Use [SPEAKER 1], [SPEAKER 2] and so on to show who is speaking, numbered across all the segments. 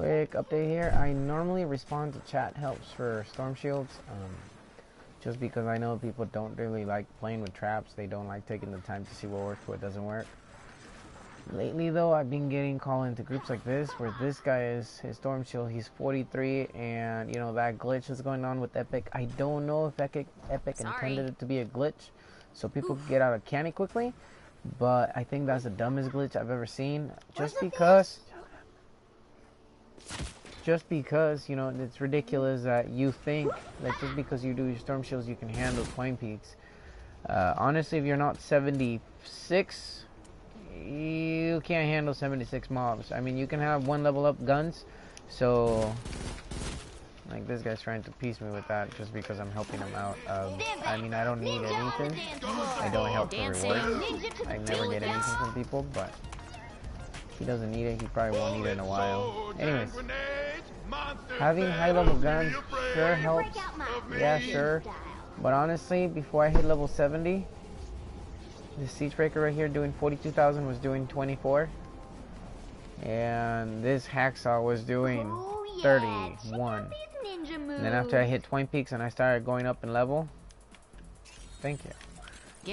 [SPEAKER 1] Quick update here. I normally respond to chat helps for storm shields, just because I know people don't really like playing with traps. They don't like taking the time to see what works, what doesn't work. Lately though, I've been getting called into groups like this where this guy is his storm shield, he's 43, and you know that glitch is going on with Epic. I don't know if Epic intended it to be a glitch so people could get out of canny quickly, but I think that's the dumbest glitch I've ever seen. Just because, you know, it's ridiculous that you think that just because you do your storm shields you can handle twine peaks. Honestly, if you're not 76, you can't handle 76 mobs. I mean, you can have 1 level up guns, so like this guy's trying to piece me with that just because I'm helping him out. I mean, I don't need anything. I don't help for rewards. I never get anything from people, but he doesn't need it. He probably won't need it in a while. Anyways, having high level guns sure helps. Yeah, sure. But honestly, before I hit level 70, this siege breaker right here doing 42,000 was doing 24, and this hacksaw was doing 31. And then after I hit twine peaks and I started going up in level, thank you.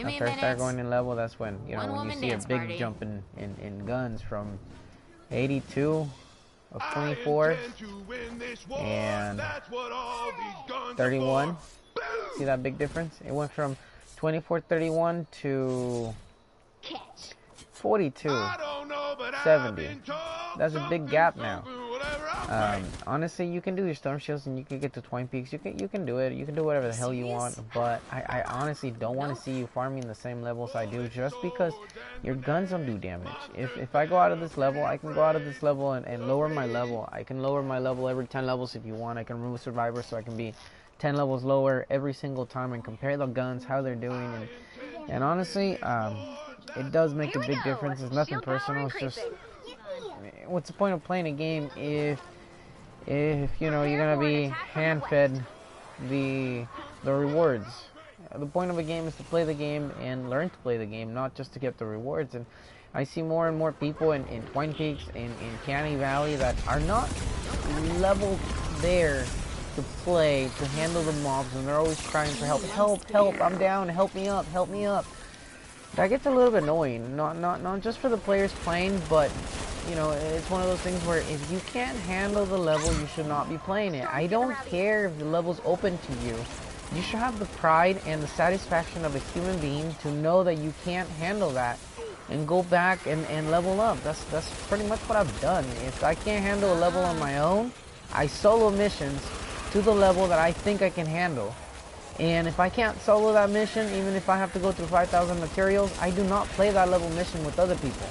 [SPEAKER 1] After I started going in level, that's when, you know, when you see a big jump in guns from 82 of 24 and 31. See that big difference? It went from 24-31 to 42-70. That's a big gap now. Honestly, you can do your storm shields and you can get to twine peaks. You can do it. You can do whatever the hell you want. But I honestly don't want to see you farming the same levels I do, just because your guns don't do damage. If I go out of this level, I can go out of this level and lower my level. I can lower my level every 10 levels if you want. I can remove survivor so I can be 10 levels lower every single time and compare the guns, how they're doing, and honestly, it does make a big difference. It's nothing personal. It's just, what's the point of playing a game if you know you're gonna be hand-fed the rewards? The point of a game is to play the game and learn to play the game, not just to get the rewards. And I see more and more people in Twine Peaks, in Canny Valley, that are not leveled there to play, to handle the mobs, and they're always crying for help. Help, I'm down, help me up. That gets a little bit annoying, not just for the players playing, but you know, it's one of those things where if you can't handle the level, you should not be playing it. I don't care if the level's open to you. You should have the pride and the satisfaction of a human being to know that you can't handle that and go back and level up. That's pretty much what I've done. If I can't handle a level on my own, I solo missions to the level that I think I can handle. And if I can't solo that mission, even if I have to go through 5,000 materials, I do not play that level mission with other people.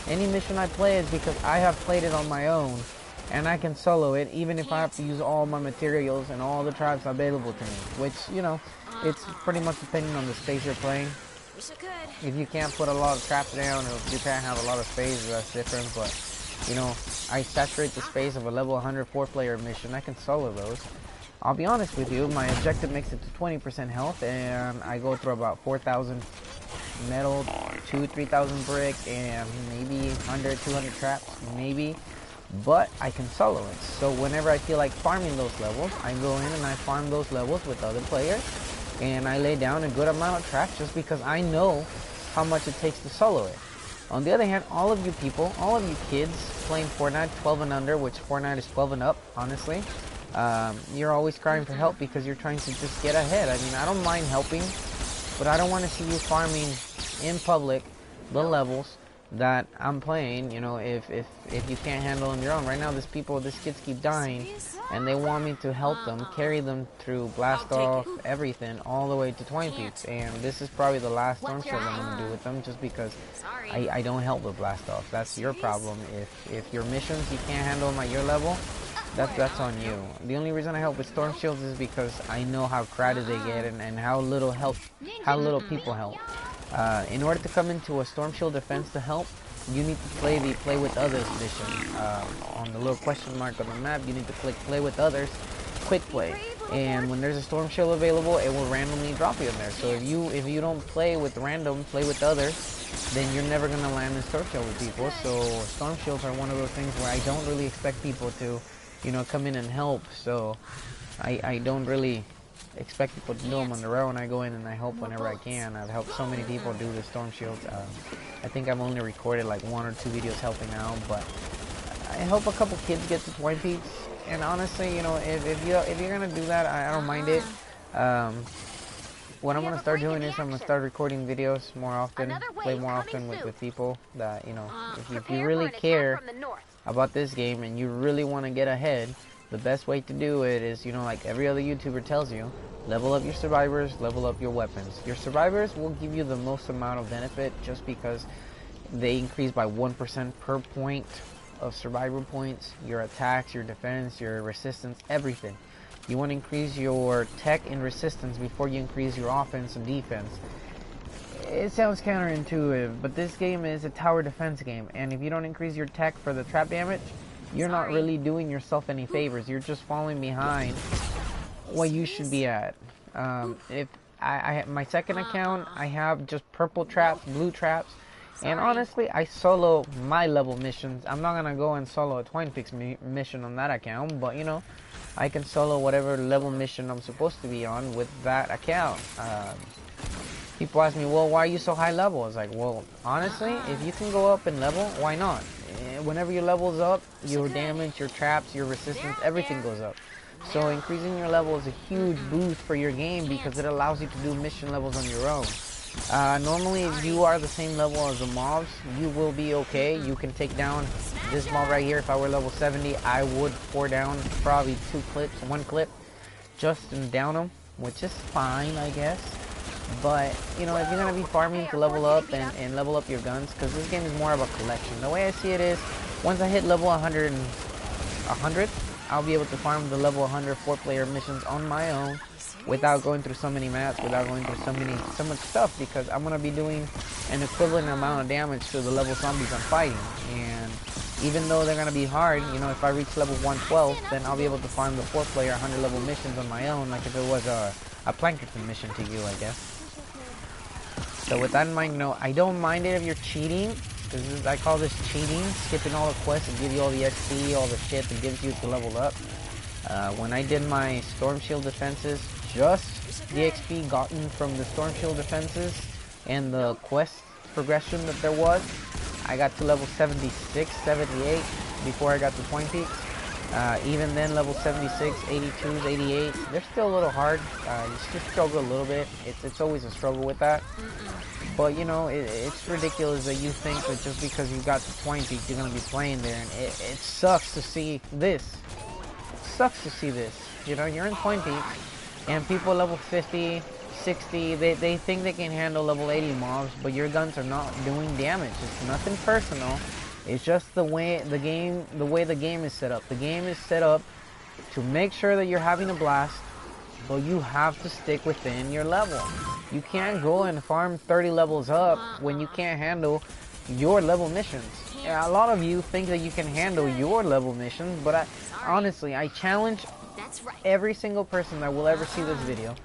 [SPEAKER 1] Any mission I play is because I have played it on my own, and I can solo it, even if I have to use all my materials and all the traps available to me. Which, you know, it's pretty much depending on the space you're playing. If you can't put a lot of traps down, or if you can't have a lot of space, that's different. But, you know, I saturate the space of a level 104 player mission. I can solo those. I'll be honest with you, my objective makes it to 20% health, and I go through about 4,000 metal, 2,000-3,000 brick, and maybe 100-200 traps, maybe. But I can solo it. So whenever I feel like farming those levels, I go in and I farm those levels with other players, and I lay down a good amount of traps just because I know how much it takes to solo it. On the other hand, all of you people, all of you kids playing Fortnite 12 and under, which Fortnite is 12 and up, honestly, you're always crying for help because you're trying to just get ahead. I mean, I don't mind helping, but I don't want to see you farming in public the levels that I'm playing. You know, if you can't handle them your own. Right now, these kids keep dying, and they want me to help them, carry them through blast off, everything, all the way to Twine Peaks. And this is probably the last storm shield I'm going to do with them, just because I don't help with blast off. That's your problem. If your missions you can't handle them at your level, that's on you. The only reason I help with storm shields is because I know how crowded they get and how little people help. In order to come into a storm shield defense to help, you need to play the play with others mission. On the little question mark on the map, you need to click play with others, quick play. And when there's a storm shield available, it will randomly drop you in there. So if you don't play with random, play with others, then you're never gonna land in Storm Shield with people. So Storm Shields are one of those things where I don't really expect people to, you know, come in and help. So I don't really expect people to do them on the road. I go in and I help whenever I can. I've helped so many people do the Storm Shields. I think I've only recorded like 1 or 2 videos helping out, but I help a couple kids get to 20 peaks. And honestly, you know, if you're gonna do that, I don't mind it. What I'm gonna start doing is I'm gonna start recording videos more often, play more often with people that, you know, if you really care about this game and you really want to get ahead, the best way to do it is, you know, like every other YouTuber tells you, level up your survivors, level up your weapons. Your survivors will give you the most amount of benefit just because they increase by 1% per point of survivor points. Your attacks, your defense, your resistance, everything. You want to increase your tech and resistance before you increase your offense and defense. It sounds counterintuitive, but this game is a tower defense game, and if you don't increase your tech for the trap damage, you're not really doing yourself any favors. You're just falling behind what you should be at. If I my second account, I have just purple traps, blue traps, and honestly, I solo my level missions. I'm not gonna go and solo a Twine Peaks mission on that account, but you know, I can solo whatever level mission I'm supposed to be on with that account. People ask me, well, why are you so high level? It's like, well, honestly, if you can go up in level, why not? Whenever your level's up, your damage, your traps, your resistance, everything goes up. So increasing your level is a huge boost for your game because it allows you to do mission levels on your own. Normally, if you are the same level as the mobs, you will be okay. You can take down this mob right here. If I were level 70, I would pour down probably 1 clip, just to down them, which is fine, I guess. But, you know, if you're going to be farming to level up and level up your guns, because this game is more of a collection. The way I see it is, once I hit level 100, I'll be able to farm the level 100 4-player missions on my own without going through so many maps, without going through so much stuff, because I'm going to be doing an equivalent amount of damage to the level zombies I'm fighting. And even though they're going to be hard, you know, if I reach level 112, then I'll be able to farm the 4-player 100 level missions on my own, like if it was a Plankerton mission to you, I guess. So with that in mind, you know, I don't mind it if you're cheating, because I call this cheating, skipping all the quests and give you all the XP, all the shit that gives you to level up. When I did my Storm Shield defenses, just the XP gotten from the Storm Shield defenses and the quest progression that there was, I got to level 76, 78 before I got to 20 peaks. Even then, level 76, 82s, 88s, they're still a little hard. You still struggle a little bit. It's always a struggle with that. But, you know, it's ridiculous that you think that just because you got to 20 peaks, you're going to be playing there. And it sucks to see this. It sucks to see this. You know, you're in 20 peaks, and people level 50, 60, they think they can handle level 80 mobs, but your guns are not doing damage. It's nothing personal. It's just the way the game is set up. The game is set up to make sure that you're having a blast, but you have to stick within your level. You can't go and farm 30 levels up when you can't handle your level missions. Yeah, a lot of you think that you can handle your level missions, but honestly, I challenge every single person that will ever see this video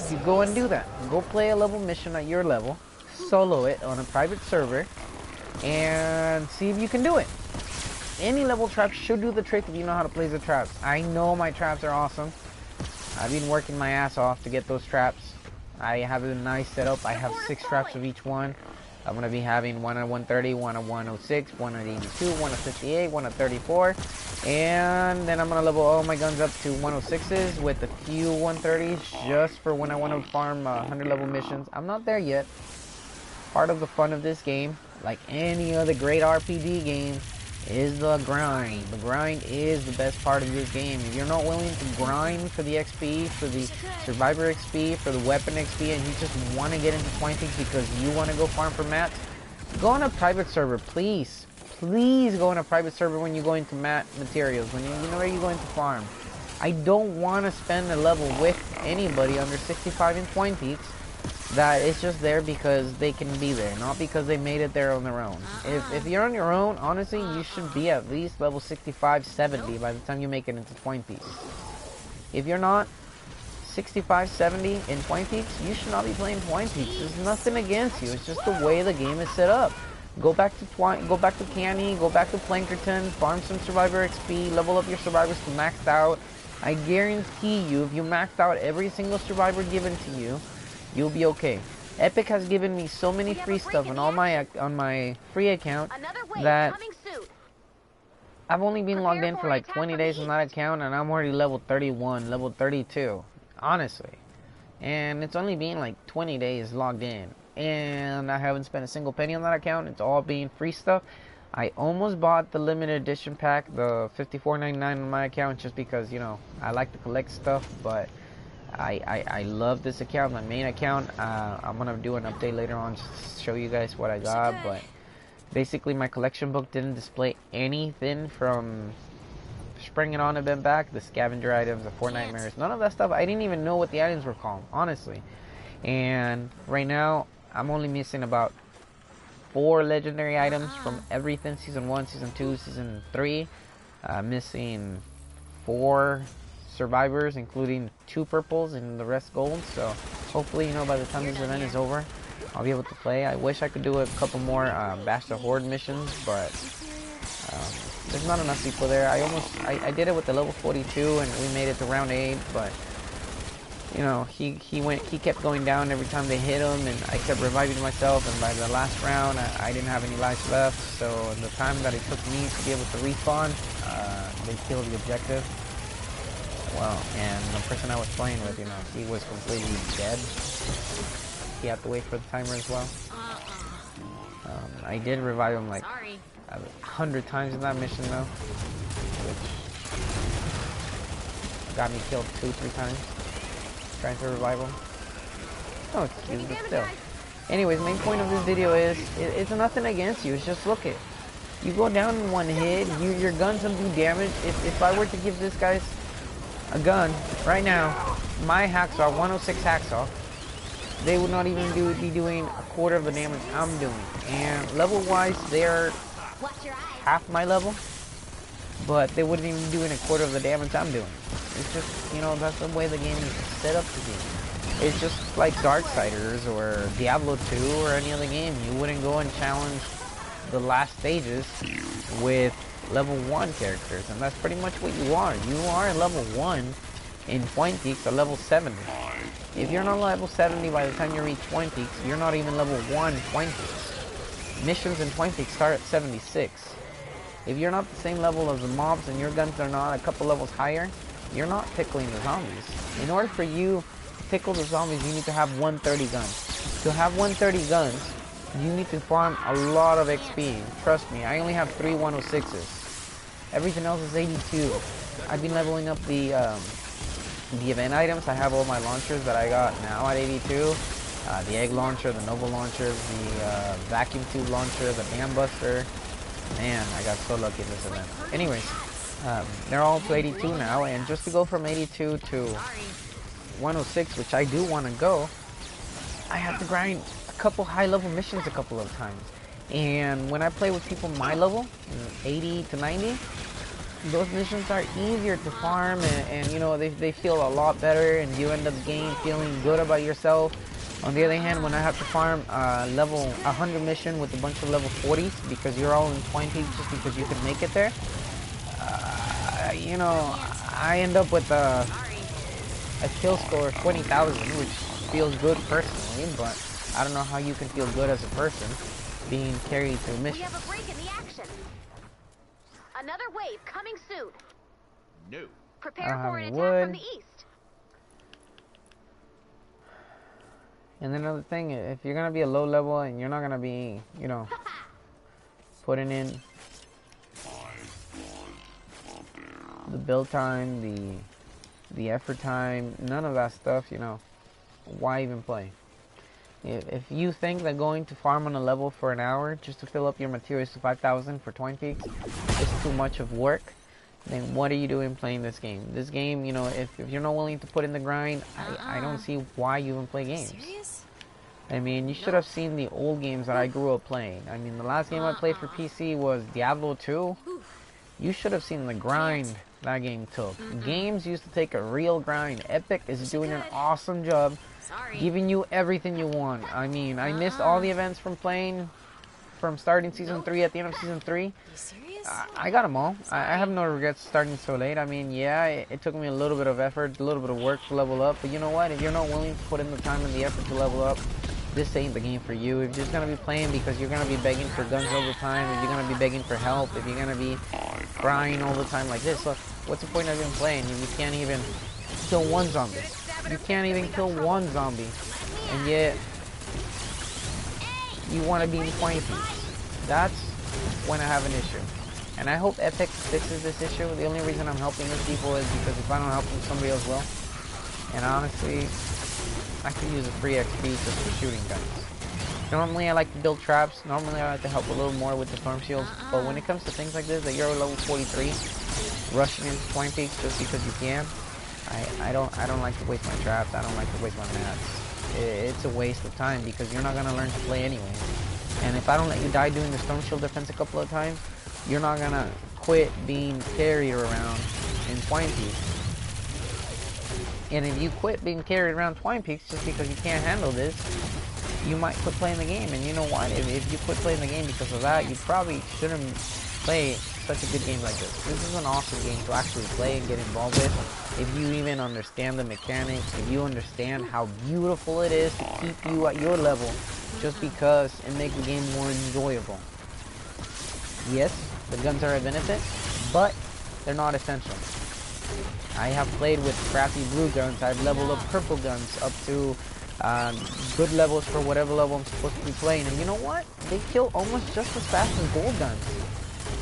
[SPEAKER 1] to go and do that. Go play a level mission at your level, solo it on a private server, and see if you can do it. Any level trap should do the trick if you know how to place the traps. I know my traps are awesome. I've been working my ass off to get those traps. I have a nice setup. I have 6 traps of each one. I'm going to be having one at 130, one at 106, one at 82, one at 58, one at 34. And then I'm going to level all my guns up to 106s with a few 130s just for when I want to farm 100 level missions. I'm not there yet. Part of the fun of this game, like any other great RPG game, is the grind. The grind is the best part of this game. If you're not willing to grind for the XP, for the survivor XP, for the weapon XP, and you just want to get into 20 because you want to go farm for mats, go on a private server, please. Please go on a private server when you go into mat materials, when you know where you're going to farm. I don't want to spend a level with anybody under 65 in 20 peaks that is just there because they can be there, not because they made it there on their own. If you're on your own, honestly, you should be at least level 65, 70 by the time you make it into 20 peaks. If you're not, 65, 70 in Point Peaks, you should not be playing Point Peaks. There's nothing against you. It's just the way the game is set up. Go back to Canny, go back to Plankerton, farm some Survivor XP, level up your Survivors to maxed out. I guarantee you, if you maxed out every single Survivor given to you, you'll be okay. Epic has given me so many free stuff on my free account that I've only been logged in for like 20 days on that account, and I'm already level 31, level 32, honestly. And it's only been like 20 days logged in, and I haven't spent a single penny on that account. It's all being free stuff. I almost bought the limited edition pack, the $54.99 on my account, just because, you know, I like to collect stuff. But I love this account, my main account. I'm gonna do an update later on just to show you guys what I got. But basically, my collection book didn't display anything from Spring It On event back, the scavenger items, the Four Nightmares, none of that stuff. I didn't even know what the items were called, honestly. And right now, I'm only missing about 4 legendary items from everything, Season 1, Season 2, Season 3. Missing 4 survivors, including 2 purples and the rest gold. So hopefully, you know, by the time this event is over, I'll be able to play. I wish I could do a couple more Bash the Horde missions, but there's not enough people there. I did it with the level 42, and we made it to round 8, but you know, he kept going down every time they hit him, and I kept reviving myself, and by the last round, I didn't have any lives left. So the time that it took me to be able to respawn, they killed the objective. Well, and the person I was playing with, you know, he was completely dead. He had to wait for the timer as well. I did revive him like 100 times in that mission though, which got me killed 2-3 times trying to revive him. Oh, excuse me, but still. Anyways, main point of this video is, it's nothing against you. It's just, look it. You go down in one hit, your gun doesn't do damage. If I were to give this guy a gun right now, my hacksaw, 106 hacksaw, they would not even be doing a quarter of the damage I'm doing. And level-wise, they're half my level, but they wouldn't even be doing a quarter of the damage I'm doing. It's just, you know, that's the way the game is set up to be. It's just like Darksiders or Diablo 2 or any other game. You wouldn't go and challenge the last stages with level 1 characters, and that's pretty much what you are. You are level 1 in Point Peaks or level 70. If you're not level 70 by the time you reach Point Peaks, you're not even level 1 Point Peaks. Missions in Point Peaks start at 76. If you're not the same level as the mobs and your guns are not a couple levels higher, you're not tickling the zombies. In order for you to tickle the zombies, you need to have 130 guns. To have 130 guns, you need to farm a lot of XP. Trust me, I only have 3 106s. Everything else is 82. I've been leveling up the event items. I have all my launchers that I got now at 82. The egg launcher, the Nova launcher, the vacuum tube launcher, the dam buster. Man, I got so lucky in this event. Anyways, they're all to 82 now, and just to go from 82 to 106, which I do want to go, I have to grind a couple high-level missions a couple of times. And when I play with people my level, 80 to 90, those missions are easier to farm, and you know, they feel a lot better, and you end up feeling good about yourself. On the other hand, when I have to farm level 100 mission with a bunch of level 40s, because you're all in Point Peaks just because you can make it there, you know, I end up with a kill score of 20,000, which feels good personally, but I don't know how you can feel good as a person being carried through missions.
[SPEAKER 2] We have a break in the action. Another wave coming soon.
[SPEAKER 3] No.
[SPEAKER 2] Prepare for an attack from the east.
[SPEAKER 1] And then another thing, if you're gonna be a low level and you're not gonna be, you know, putting in the build time, the effort time, none of that stuff, you know, why even play? If you think that going to farm on a level for an hour just to fill up your materials to 5,000 for Point Peaks is too much of work, then what are you doing playing this game? This game, you know, if you're not willing to put in the grind, I don't see why you even play games.
[SPEAKER 2] Serious?
[SPEAKER 1] I mean, you should have seen the old games that I grew up playing. I mean, the last game I played for PC was Diablo 2. You should have seen the grind that game took. Games used to take a real grind. Epic is doing an awesome job giving you everything you want. I mean, I missed all the events from playing, from starting Season 3 at the end of Season 3. I got them all. I have no regrets starting so late. I mean, yeah, it took me a little bit of effort, a little bit of work to level up. But you know what? If you're not willing to put in the time and the effort to level up, this ain't the game for you. If you're just going to be playing because you're going to be begging for guns all the time, if you're going to be begging for help, if you're going to be crying all the time like this, look, what's the point of even playing if you can't even kill one zombie? You can't even kill one zombie. And yet, you want to be in 20 piece. That's when I have an issue. And I hope Epic fixes this issue. The only reason I'm helping these people is because if I don't help them, somebody else will. And honestly, I can use a free XP just for shooting guns. Normally I like to build traps. Normally I like to help a little more with the storm shields. But when it comes to things like this, that you're level 43, rushing into 20 peaks just because you can, I don't like to waste my traps. I don't like to waste my mats. It's a waste of time because you're not gonna learn to play anyway. And if I don't let you die doing the storm shield defense a couple of times, you're not gonna quit being carried around in 20 peaks. And if you quit being carried around 20 peaks just because you can't handle this, you might quit playing the game. And you know what? If you quit playing the game because of that, you probably shouldn't play such a good game like this. This is an awesome game to actually play and get involved with. If you even understand the mechanics, if you understand how beautiful it is to keep you at your level just because it makes the game more enjoyable. Yes, the guns are a benefit, but they're not essential. I have played with crappy blue guns. I've leveled up purple guns up to good levels for whatever level I'm supposed to be playing. And you know what? They kill almost just as fast as gold guns.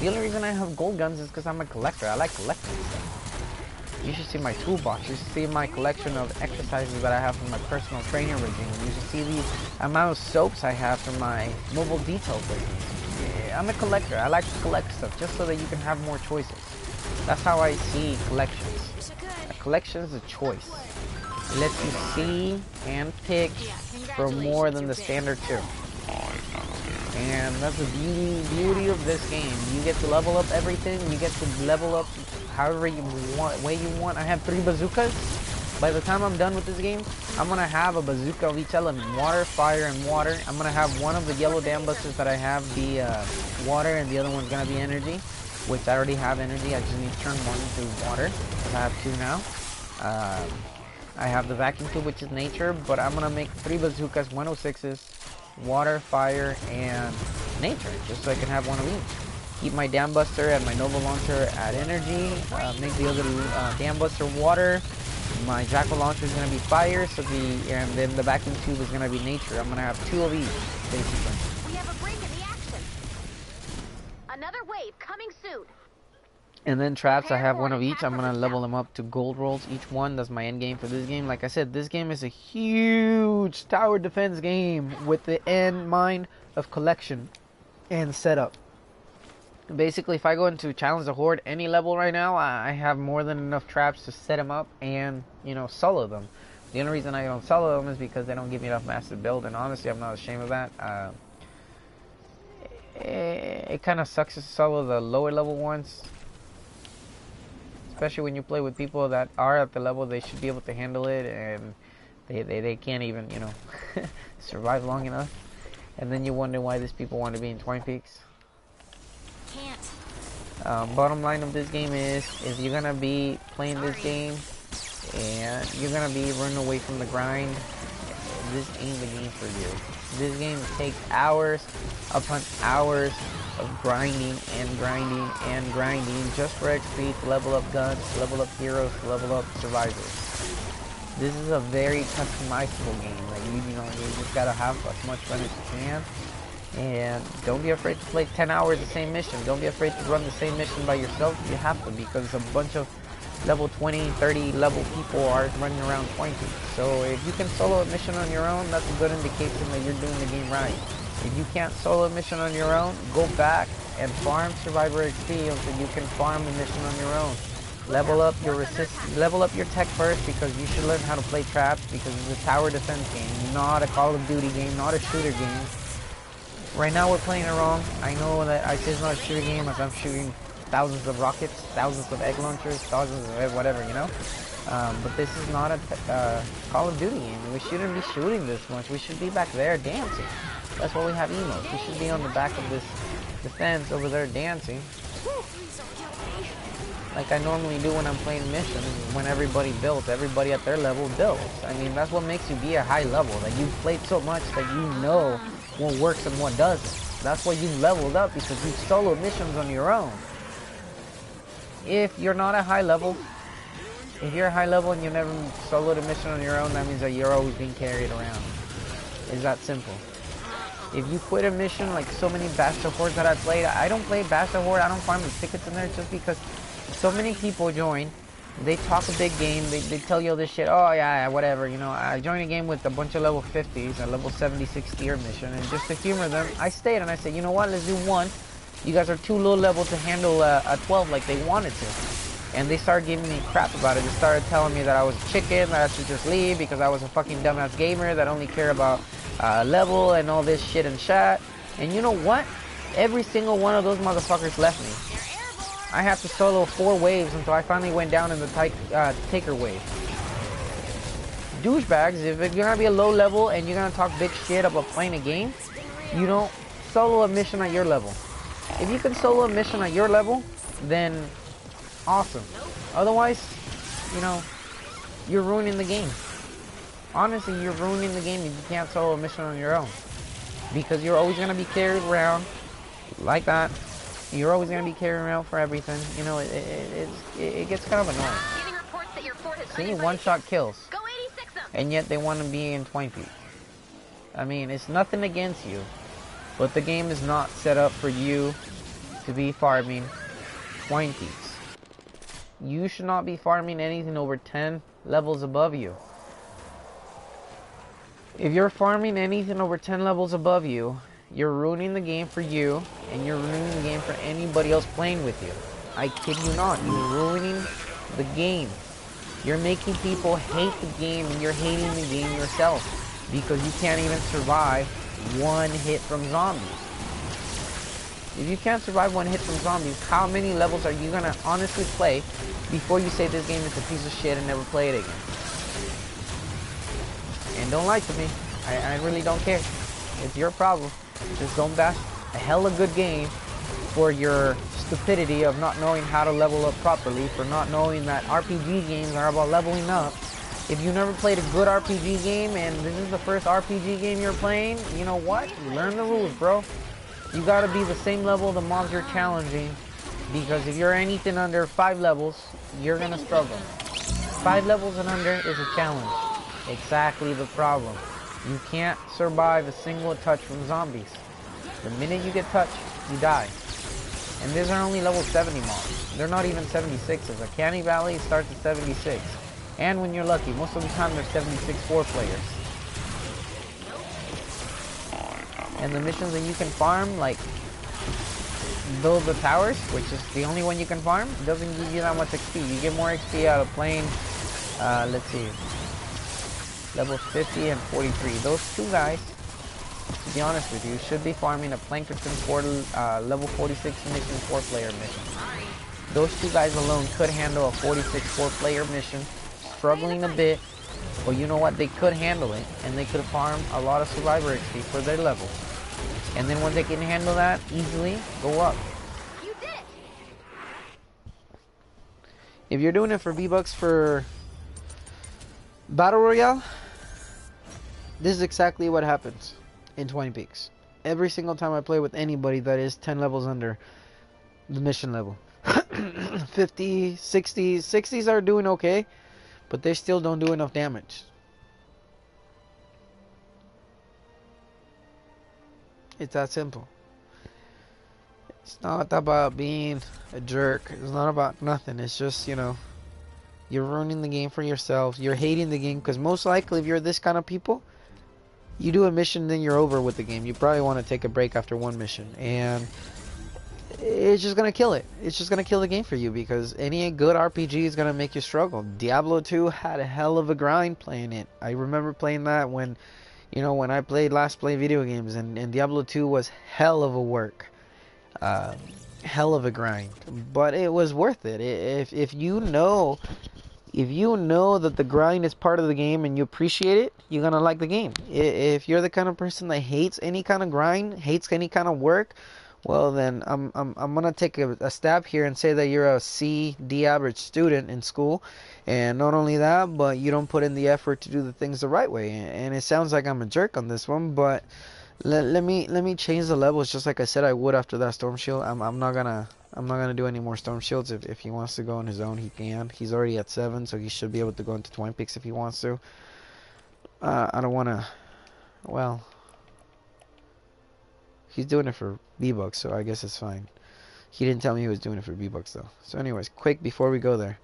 [SPEAKER 1] The only reason I have gold guns is because I'm a collector. I like collecting stuff. You should see my toolbox. You should see my collection of exercises that I have from my personal training regime. You should see the amount of soaps I have from my mobile detail business. I'm a collector. I like to collect stuff just so that you can have more choices. That's how I see collections. A collection is a choice. It lets you see and pick for more than the standard two. And that's the beauty of this game. You get to level up everything. You get to level up however you want, way you want. I have 3 bazookas. By the time I'm done with this game, I'm going to have a bazooka of each element. Water, fire, and water. I'm going to have one of the yellow dam busters that I have be water, and the other one's going to be energy, which I already have energy. I just need to turn one into water. I have 2 now. I have the vacuum tube, which is nature, but I'm going to make 3 bazookas, 106s, water, fire, and nature, just so I can have one of each. Keep my dam buster and my nova launcher at energy. Make the other dam buster water. My jackal launcher is going to be fire, and then the vacuum tube is going to be nature. I'm going to have 2 of each, basically.
[SPEAKER 2] We have a break in the action. Another wave coming soon.
[SPEAKER 1] And then traps, I have 1 of each. I'm going to level them up to gold rolls each one. That's my end game for this game. Like I said, this game is a huge tower defense game with the end mind of collection and setup. Basically, if I go into Challenge the Horde any level right now, I have more than enough traps to set them up and, you know, solo them. The only reason I don't solo them is because they don't give me enough master build, and honestly, I'm not ashamed of that. It kind of sucks to solo the lower level ones, especially when you play with people that are at the level they should be able to handle it, and they can't even, you know, survive long enough. And then you wonder why these people want to be in 20 peaks. Bottom line of this game is, if you're gonna be playing this game and you're gonna be running away from the grind, this ain't the game for you. This game takes hours upon hours of grinding and grinding and grinding just for XP, to level up guns, to level up heroes, to level up survivors. This is a very customizable game. Like, you know, you just gotta have as much fun as you can. And don't be afraid to play 10 hours the same mission. Don't be afraid to run the same mission by yourself if you have to, because a bunch of level 20, 30 level people are running around 20. So if you can solo a mission on your own, that's a good indication that you're doing the game right. If you can't solo a mission on your own, go back and farm Survivor XP until you can farm the mission on your own. Level up your level up your tech first, because you should learn how to play traps, because it's a tower defense game, not a Call of Duty game, not a shooter game. Right now we're playing it wrong. I know that I say it's not a shooter game as I'm shooting thousands of rockets, thousands of egg launchers, thousands of whatever, you know? But this is not a Call of Duty game. We shouldn't be shooting this much. We should be back there dancing. That's why we have emotes. We should be on the back of this fence over there dancing. Like I normally do when I'm playing missions, when everybody builds, everybody at their level builds. I mean, that's what makes you be a high level, that you've played so much that you know what works and what doesn't. That's why you've leveled up, because you've solo missions on your own. If you're not a high level, if you're a high level and you never soloed a mission on your own, that means that you're always being carried around. It's that simple. If you quit a mission, like so many Basta Hordes that I played, I don't play Basta Horde, I don't find the tickets in there just because so many people join, they talk a big game, they tell you all this shit, oh yeah, whatever, you know, I joined a game with a bunch of level 50s, a level 76 tier mission, and just to humor them, I stayed and I said, you know what, let's do one. You guys are too low level to handle a 12 like they wanted to. And they started giving me crap about it. They started telling me that I was a chicken, that I should just leave because I was a fucking dumbass gamer that only cared about level and all this shit and chat. And you know what? Every single one of those motherfuckers left me. I have to solo 4 waves until I finally went down in the taker wave. Douchebags, if you're gonna be a low level and you're gonna talk big shit about playing a game, you don't solo a mission at your level. If you can solo a mission at your level, then awesome. Otherwise, you know, you're ruining the game. Honestly, you're ruining the game if you can't solo a mission on your own. Because you're always gonna be carried around like that. You're always going to be carrying around for everything. You know, it gets kind of annoying. See, one-shot kills. And yet they want to be in twine peak. I mean, it's nothing against you. But the game is not set up for you to be farming twine peaks. You should not be farming anything over 10 levels above you. If you're farming anything over 10 levels above you, you're ruining the game for you, and you're ruining the game for anybody else playing with you. I kid you not, you're ruining the game. You're making people hate the game, and you're hating the game yourself, because you can't even survive one hit from zombies. If you can't survive one hit from zombies, how many levels are you gonna honestly play before you say this game is a piece of shit and never play it again? And don't lie to me, I really don't care. It's your problem. Just don't bash a hella good game for your stupidity of not knowing how to level up properly, for not knowing that RPG games are about leveling up. If you never played a good RPG game and this is the first RPG game you're playing, you know what? Learn the rules, bro. You gotta be the same level the mobs you're challenging, because if you're anything under 5 levels, you're gonna struggle. 5 levels and under is a challenge. Exactly the problem. You can't survive a single touch from zombies. The minute you get touched, you die. And these are only level 70 mobs. They're not even 76s. A Canny Valley starts at 76. And when you're lucky, most of the time they're 76 4-players. And the missions that you can farm, like build the towers, which is the only one you can farm, doesn't give you that much XP. You get more XP out of playing, let's see, level 50 and 43. Those two guys, to be honest with you, should be farming a Plankerton level 46 mission 4-player mission. Those two guys alone could handle a 46 4-player mission, struggling a bit, but you know what? They could handle it, and they could farm a lot of survivor XP for their level. And then once they can handle that easily, go up.
[SPEAKER 2] You did.
[SPEAKER 1] If you're doing it for V-Bucks for Battle Royale, this is exactly what happens in Twine Peaks. Every single time I play with anybody that is 10 levels under the mission level. 50, 60s, 60s are doing okay, but they still don't do enough damage. It's that simple. It's not about being a jerk. It's not about nothing. It's just, you know, you're ruining the game for yourself. You're hating the game, because most likely if you're this kind of people, you do a mission, then you're over with the game. You probably want to take a break after one mission, and it's just gonna kill it. It's just gonna kill the game for you, because any good RPG is gonna make you struggle. Diablo 2 had a hell of a grind playing it. I remember playing that when, you know, when I played last play video games, and Diablo 2 was hell of a work. hell of a grind, but it was worth it. If you know, if you know that the grind is part of the game and you appreciate it, you're gonna like the game. If you're the kind of person that hates any kind of grind, hates any kind of work, well then I'm gonna take a stab here and say that you're a C, D average student in school, and not only that, but you don't put in the effort to do the things the right way. And it sounds like I'm a jerk on this one, but let me change the levels just like I said I would after that storm shield. I'm not gonna do any more storm shields. If he wants to go on his own, he can. He's already at 7, so he should be able to go into Twine Peaks if he wants to. I don't wanna. Well, he's doing it for V-Bucks, so I guess it's fine. He didn't tell me he was doing it for V-Bucks though. So anyways, quick before we go there.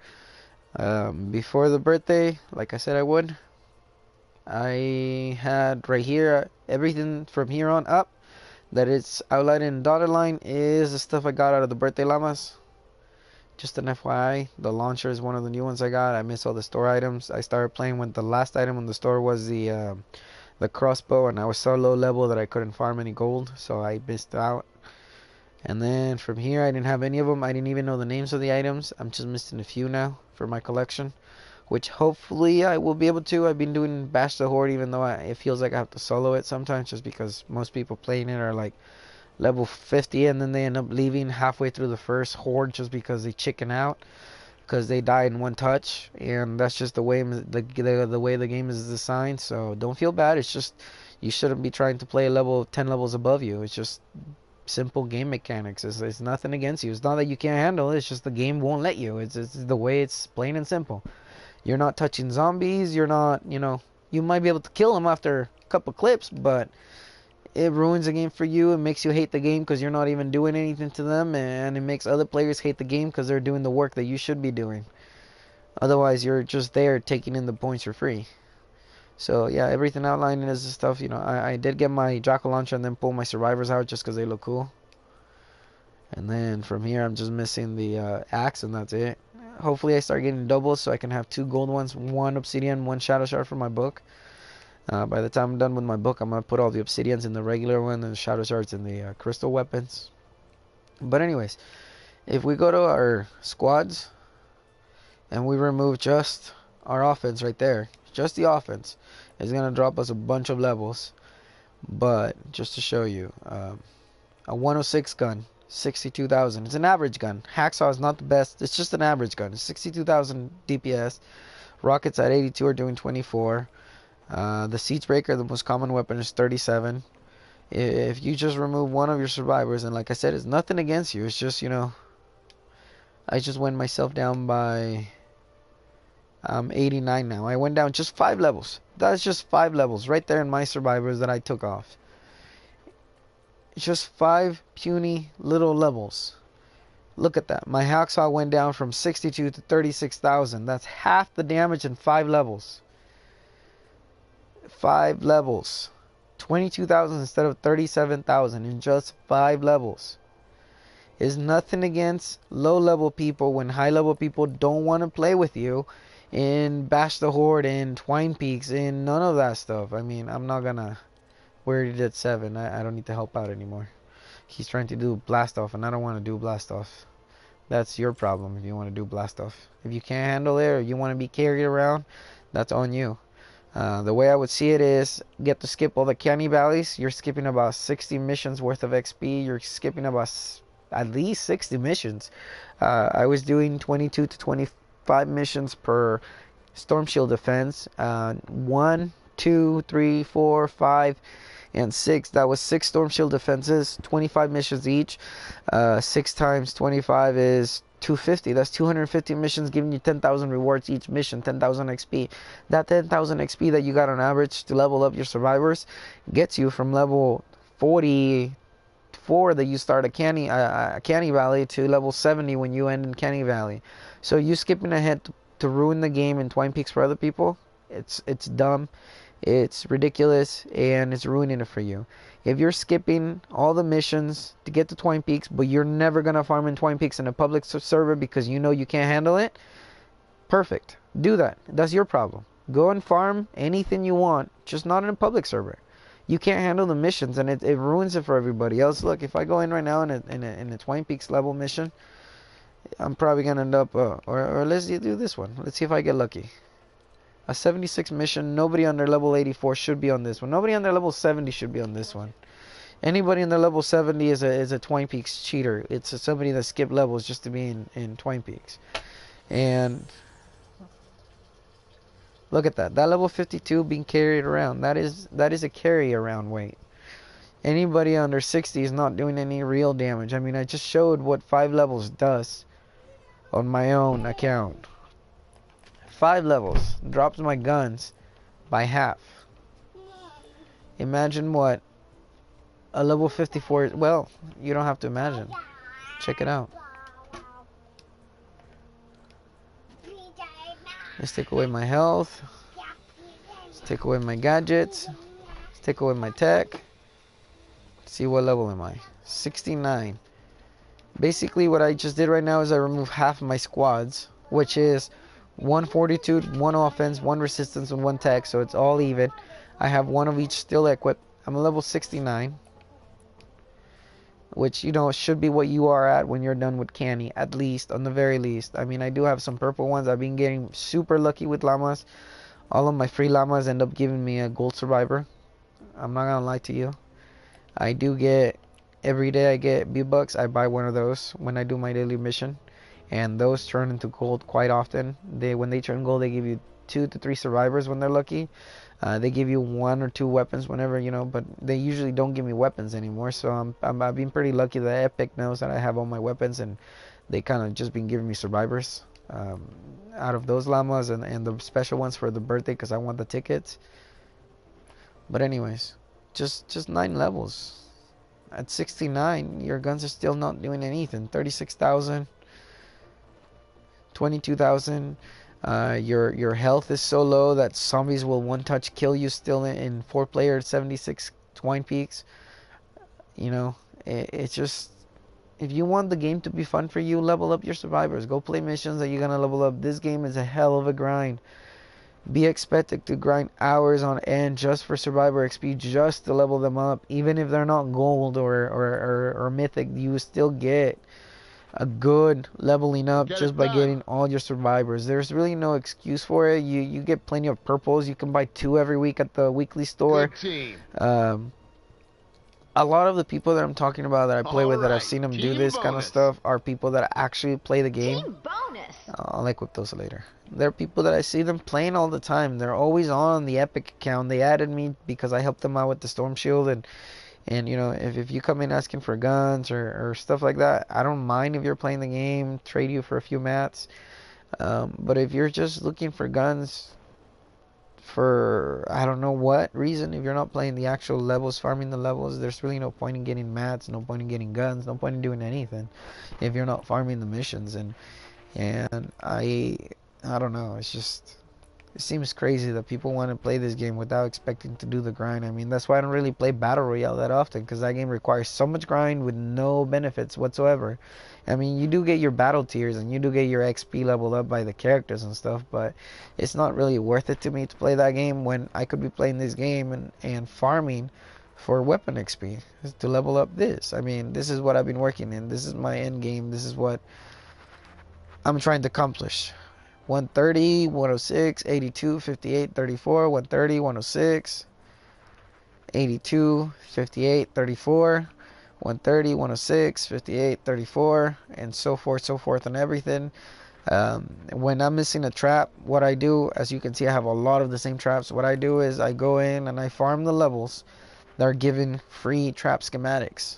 [SPEAKER 1] Before the birthday, like I said I would, I had right here everything from here on up that it's outlined in dotted line is the stuff I got out of the birthday llamas. Just an FYI, the launcher is one of the new ones I got. I miss all the store items. I started playing with the last item in the store was the crossbow, and I was so low level that I couldn't farm any gold, so I missed out. And then from here, I didn't have any of them. I didn't even know the names of the items. I'm just missing a few now for my collection, which hopefully I will be able to. I've been doing Bash the Horde, even though it feels like I have to solo it sometimes, just because most people playing it are like level 50, and then they end up leaving halfway through the first Horde just because they chicken out, because they die in one touch, and that's just the way the way the game is designed. So don't feel bad. It's just you shouldn't be trying to play a level 10 levels above you. It's just simple game mechanics. It's nothing against you. It's not that you can't handle it. It's just the game won't let you. It's the way it's plain and simple. You're not touching zombies. You're not, you might be able to kill them after a couple clips, but it ruins the game for you. It makes you hate the game because you're not even doing anything to them, and it makes other players hate the game because they're doing the work that you should be doing. Otherwise, you're just there taking in the points for free. So yeah, everything outlined is the stuff. I did get my Jackal launcher and then pull my survivors out just because they look cool. And then from here, I'm just missing the axe, and that's it. Hopefully, I start getting doubles so I can have 2 gold ones, 1 obsidian, 1 shadow shard for my book. By the time I'm done with my book, I'm going to put all the obsidians in the regular one and the shadow shards in the crystal weapons. But anyways, if we go to our squads and we remove just our offense right there, just the offense, it's going to drop us a bunch of levels. But just to show you, a 106 gun, 62,000. It's an average gun. Hacksaw is not the best. It's just an average gun. It's 62,000 DPS. Rockets at 82 are doing 24. The Siege Breaker, the most common weapon, is 37. If you just remove one of your survivors, and like I said, it's nothing against you. It's just, I just went myself down by 89 now. I went down just 5 levels. That's just 5 levels right there in my survivors that I took off. Just 5 puny little levels. Look at that. My Hacksaw went down from 62 to 36,000. That's half the damage in 5 levels. 5 levels. 22,000 instead of 37,000 in just 5 levels. Is nothing against low level people when high level people don't want to play with you in Bash the Horde, in Twine Peaks, in none of that stuff. I mean, I'm not gonna. We already did 7. I don't need to help out anymore. He's trying to do blast off, and I don't want to do blast off. That's your problem if you want to do blast off. If you can't handle it or you want to be carried around, that's on you. The way I would see it is get to skip all the canny valleys. You're skipping about 60 missions worth of XP. You're skipping about at least 60 missions. I was doing 22 to 25 missions per storm shield defense. 1, 2, 3, 4, 5, and 6. That was 6 storm shield defenses, 25 missions each. 6 times 25 is 250. That's 250 missions, giving you 10,000 rewards each mission, 10,000 XP. That 10,000 XP that you got on average to level up your survivors gets you from level 44 that you start at Canny Valley to level 70 when you end in Canny Valley. So you skipping ahead to ruin the game in Twine Peaks for other people, it's dumb. It's ridiculous, and it's ruining it for you. If you're skipping all the missions to get to Twine Peaks, but you're never going to farm in Twine Peaks in a public server because you know you can't handle it, perfect. Do that. That's your problem. Go and farm anything you want, just not in a public server. you can't handle the missions, and it ruins it for everybody else. Look, if I go in right now in a Twine Peaks level mission, I'm probably gonna end up or let's do this one. Let's see if I get lucky. A 76 mission. Nobody under level 84 should be on this one. Nobody under level 70 should be on this one. Anybody in the level 70 is a Twine Peaks cheater. It's somebody that skipped levels just to be in Twine Peaks. And look at that. That level 52 being carried around. That is a carry around weight. Anybody under 60 is not doing any real damage. I mean, I just showed what 5 levels does on my own account. 5 levels drops my guns by half. Imagine what a level 54, well, you don't have to imagine. Check it out. Let's take away my health. Let's take away my gadgets. Let's take away my tech. Let's see, what level am I? 69. Basically, what I just did right now is I removed half of my squads, which is 1 fortitude, 1 offense, 1 resistance, and 1 tech, so it's all even. I have 1 of each still equipped. I'm a level 69. Which, you know, should be what you are at when you're done with canny, at least, on the very least. I mean, I do have some purple ones. I've been getting super lucky with llamas. All of my free llamas end up giving me a gold survivor. I'm not gonna lie to you. I do get, every day I get V-Bucks. I buy one of those when I do my daily mission. And those turn into gold quite often. When they turn gold, they give you 2 to 3 survivors when they're lucky. They give you 1 or 2 weapons whenever, you know, but they usually don't give me weapons anymore. So I've been pretty lucky that Epic knows that I have all my weapons, and they kind of just been giving me survivors out of those llamas and the special ones for the birthday because I want the tickets. But anyways, just 9 levels. At 69, your guns are still not doing anything. 36,000, 22,000. Your health is so low that zombies will one-touch kill you still in 4-player 76 Twine Peaks. You know, it's just, if you want the game to be fun for you, level up your survivors. Go play missions that you're gonna level up. This game is a hell of a grind. Be expected to grind hours on end just for survivor XP, just to level them up. Even if they're not gold or mythic, you still get a good leveling up just by getting all your survivors. There's really no excuse for it. You get plenty of purples. You can buy 2 every week at the weekly store. A lot of the people that I'm talking about that I play with, that I've seen them do this kind of stuff, are people that actually play the game. I'll equip those later. They're people that I see them playing all the time. They're always on the Epic account. They added me because I helped them out with the Storm Shield, and you know, if you come in asking for guns or stuff like that, I don't mind if you're playing the game, trade you for a few mats. But if you're just looking for guns for I don't know what reason, if you're not playing the actual levels, farming the levels, there's really no point in getting mats, no point in getting guns, no point in doing anything if you're not farming the missions. And I don't know, it's just, it seems crazy that people want to play this game without expecting to do the grind. I mean, that's why I don't really play Battle Royale that often, because that game requires so much grind with no benefits whatsoever. I mean, you do get your battle tiers and you do get your XP leveled up by the characters and stuff, but it's not really worth it to me to play that game when I could be playing this game and farming for weapon XP to level up this. I mean, this is what I've been working in. This is my end game. This is what I'm trying to accomplish. 130, 106, 82, 58, 34, 130, 106, 82, 58, 34, 130, 106, 58, 34, and so forth and everything. When I'm missing a trap, what I do, as you can see, I have a lot of the same traps. What I do is I go in and I farm the levels that are given free trap schematics.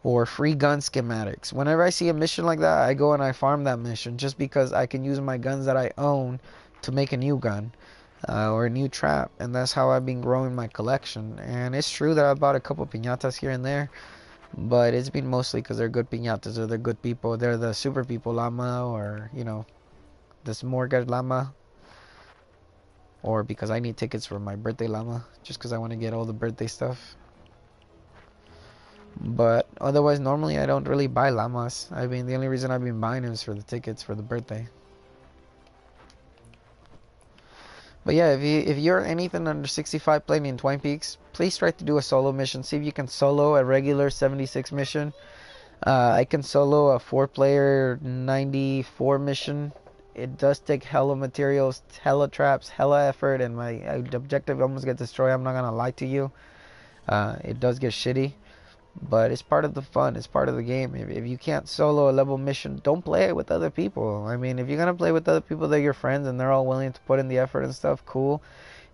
[SPEAKER 1] Or free gun schematics. Whenever I see a mission like that, I go and I farm that mission just because I can use my guns that I own to make a new gun or a new trap, and that's how I've been growing my collection. And it's true that I bought a couple piñatas here and there, but it's been mostly because they're good piñatas, or they're good people. They're the super people llama, or you know, the Smorgasbord llama, or because I need tickets for my birthday llama, just because I want to get all the birthday stuff. But otherwise, normally I don't really buy llamas. I mean, the only reason I've been buying them is for the tickets for the birthday. But yeah, if you're anything under 65 playing in Twine Peaks, please try to do a solo mission. See if you can solo a regular 76 mission. I can solo a 4-player 94 mission. It does take hella materials, hella traps, hella effort, and my objective almost gets destroyed. I'm not gonna lie to you. It does get shitty, but it's part of the fun. It's part of the game. If you can't solo a level mission, don't play it with other people. I mean, if you're gonna play with other people, they're your friends and they're all willing to put in the effort and stuff, cool.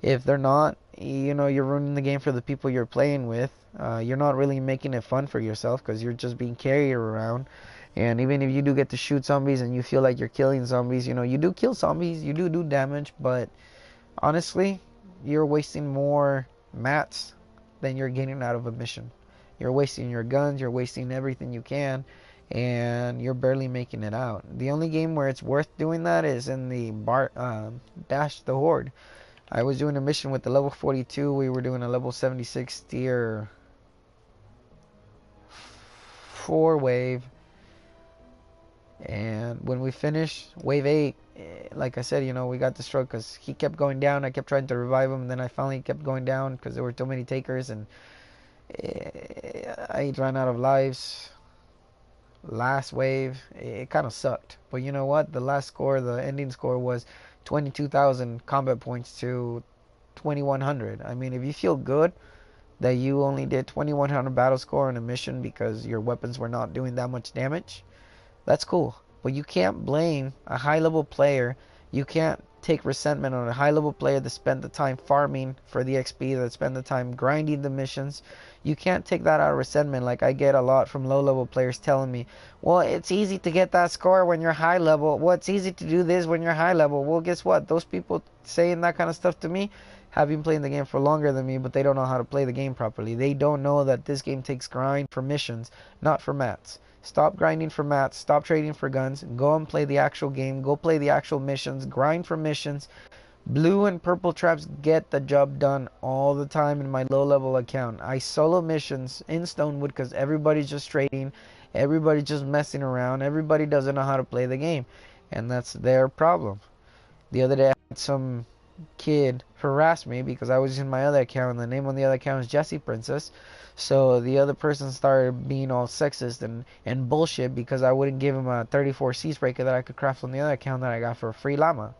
[SPEAKER 1] If they're not, you know, you're ruining the game for the people you're playing with. You're not really making it fun for yourself because you're just being carried around. And even if you do get to shoot zombies and you feel like you're killing zombies, you know, you do kill zombies, you do damage, but honestly, you're wasting more mats than you're getting out of a mission. You're wasting your guns, you're wasting everything you can, and you're barely making it out. The only game where it's worth doing that is in the Dash the Horde. I was doing a mission with the level 42. We were doing a level 76 tier 4 wave. And when we finished wave 8, like I said, you know, we got destroyed because he kept going down. I kept trying to revive him, and then I finally kept going down because there were too many takers, and I ran out of lives. Last wave, it kind of sucked. But you know what? The last score, the ending score was 22,000 combat points to 2,100. I mean, if you feel good that you only did 2,100 battle score on a mission because your weapons were not doing that much damage, that's cool. But you can't blame a high level player. You can't take resentment on a high level player that spent the time farming for the XP, that spent the time grinding the missions. You can't take that out of resentment. Like I get a lot from low level players telling me, well, it's easy to get that score when you're high level. Well, it's easy to do this when you're high level. Well, guess what? Those people saying that kind of stuff to me have been playing the game for longer than me, but they don't know how to play the game properly. They don't know that this game takes grind for missions, not for mats. Stop grinding for mats. Stop trading for guns. Go and play the actual game. Go play the actual missions. Grind for missions. Blue and purple traps get the job done all the time in my low level account. I solo missions in Stonewood because everybody's just trading. Everybody's just messing around. Everybody doesn't know how to play the game. And that's their problem. The other day I had some kid harass me because I was using my other account, and the name on the other account is Jessie Princess. So the other person started being all sexist and bullshit because I wouldn't give him a 34 Seas breaker that I could craft on the other account that I got for a free llama.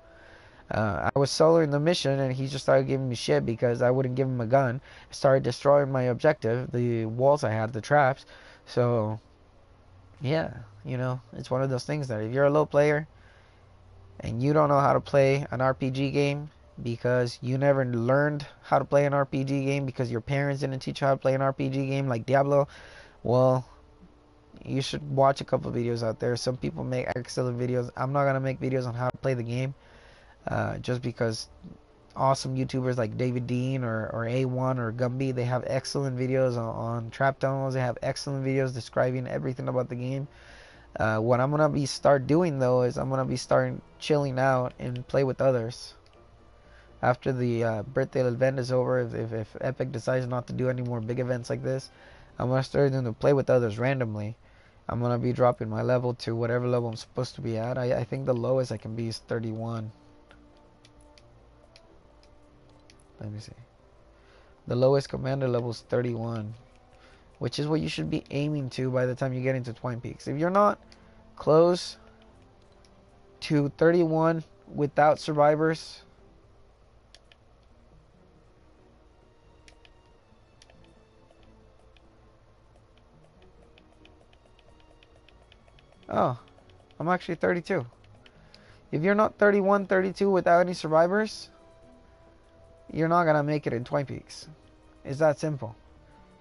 [SPEAKER 1] I was soloing the mission and he just started giving me shit because I wouldn't give him a gun. Started destroying my objective, the walls I had, the traps. So yeah, you know, it's one of those things that if you're a low player and you don't know how to play an RPG game because you never learned how to play an RPG game because your parents didn't teach you how to play an RPG game like Diablo, well, you should watch a couple videos out there. Some people make excellent videos. I'm not going to make videos on how to play the game just because awesome YouTubers like David Dean or A1 or Gumby, they have excellent videos on trap tunnels. They have excellent videos describing everything about the game. What I'm gonna start doing though is I'm gonna be starting chilling out and play with others. After the birthday event is over, if Epic decides not to do any more big events like this, I'm gonna start doing to play with others randomly. I'm gonna be dropping my level to whatever level I'm supposed to be at. I think the lowest I can be is 31. Let me see. The lowest commander level is 31, which is what you should be aiming to by the time you get into Twine Peaks. If you're not close to 31 without survivors, oh, I'm actually 32. If you're not 31, 32 without any survivors, you're not gonna make it in Twine Peaks. It's that simple.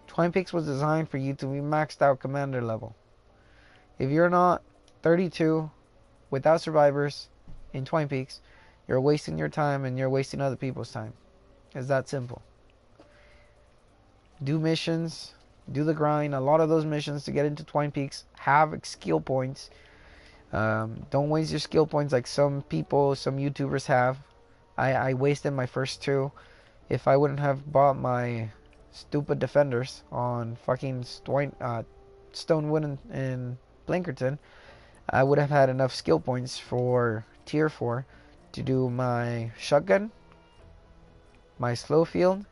[SPEAKER 1] Twine Peaks was designed for you to be maxed out commander level. If you're not 32 without survivors in Twine Peaks, you're wasting your time and you're wasting other people's time. It's that simple. Do missions, do the grind. A lot of those missions to get into Twine Peaks have skill points. Don't waste your skill points like some people, some YouTubers have. I wasted my first 2. If I wouldn't have bought my stupid defenders on fucking Stonewood and Blinkerton, I would have had enough skill points for tier 4 to do my shotgun my slow field,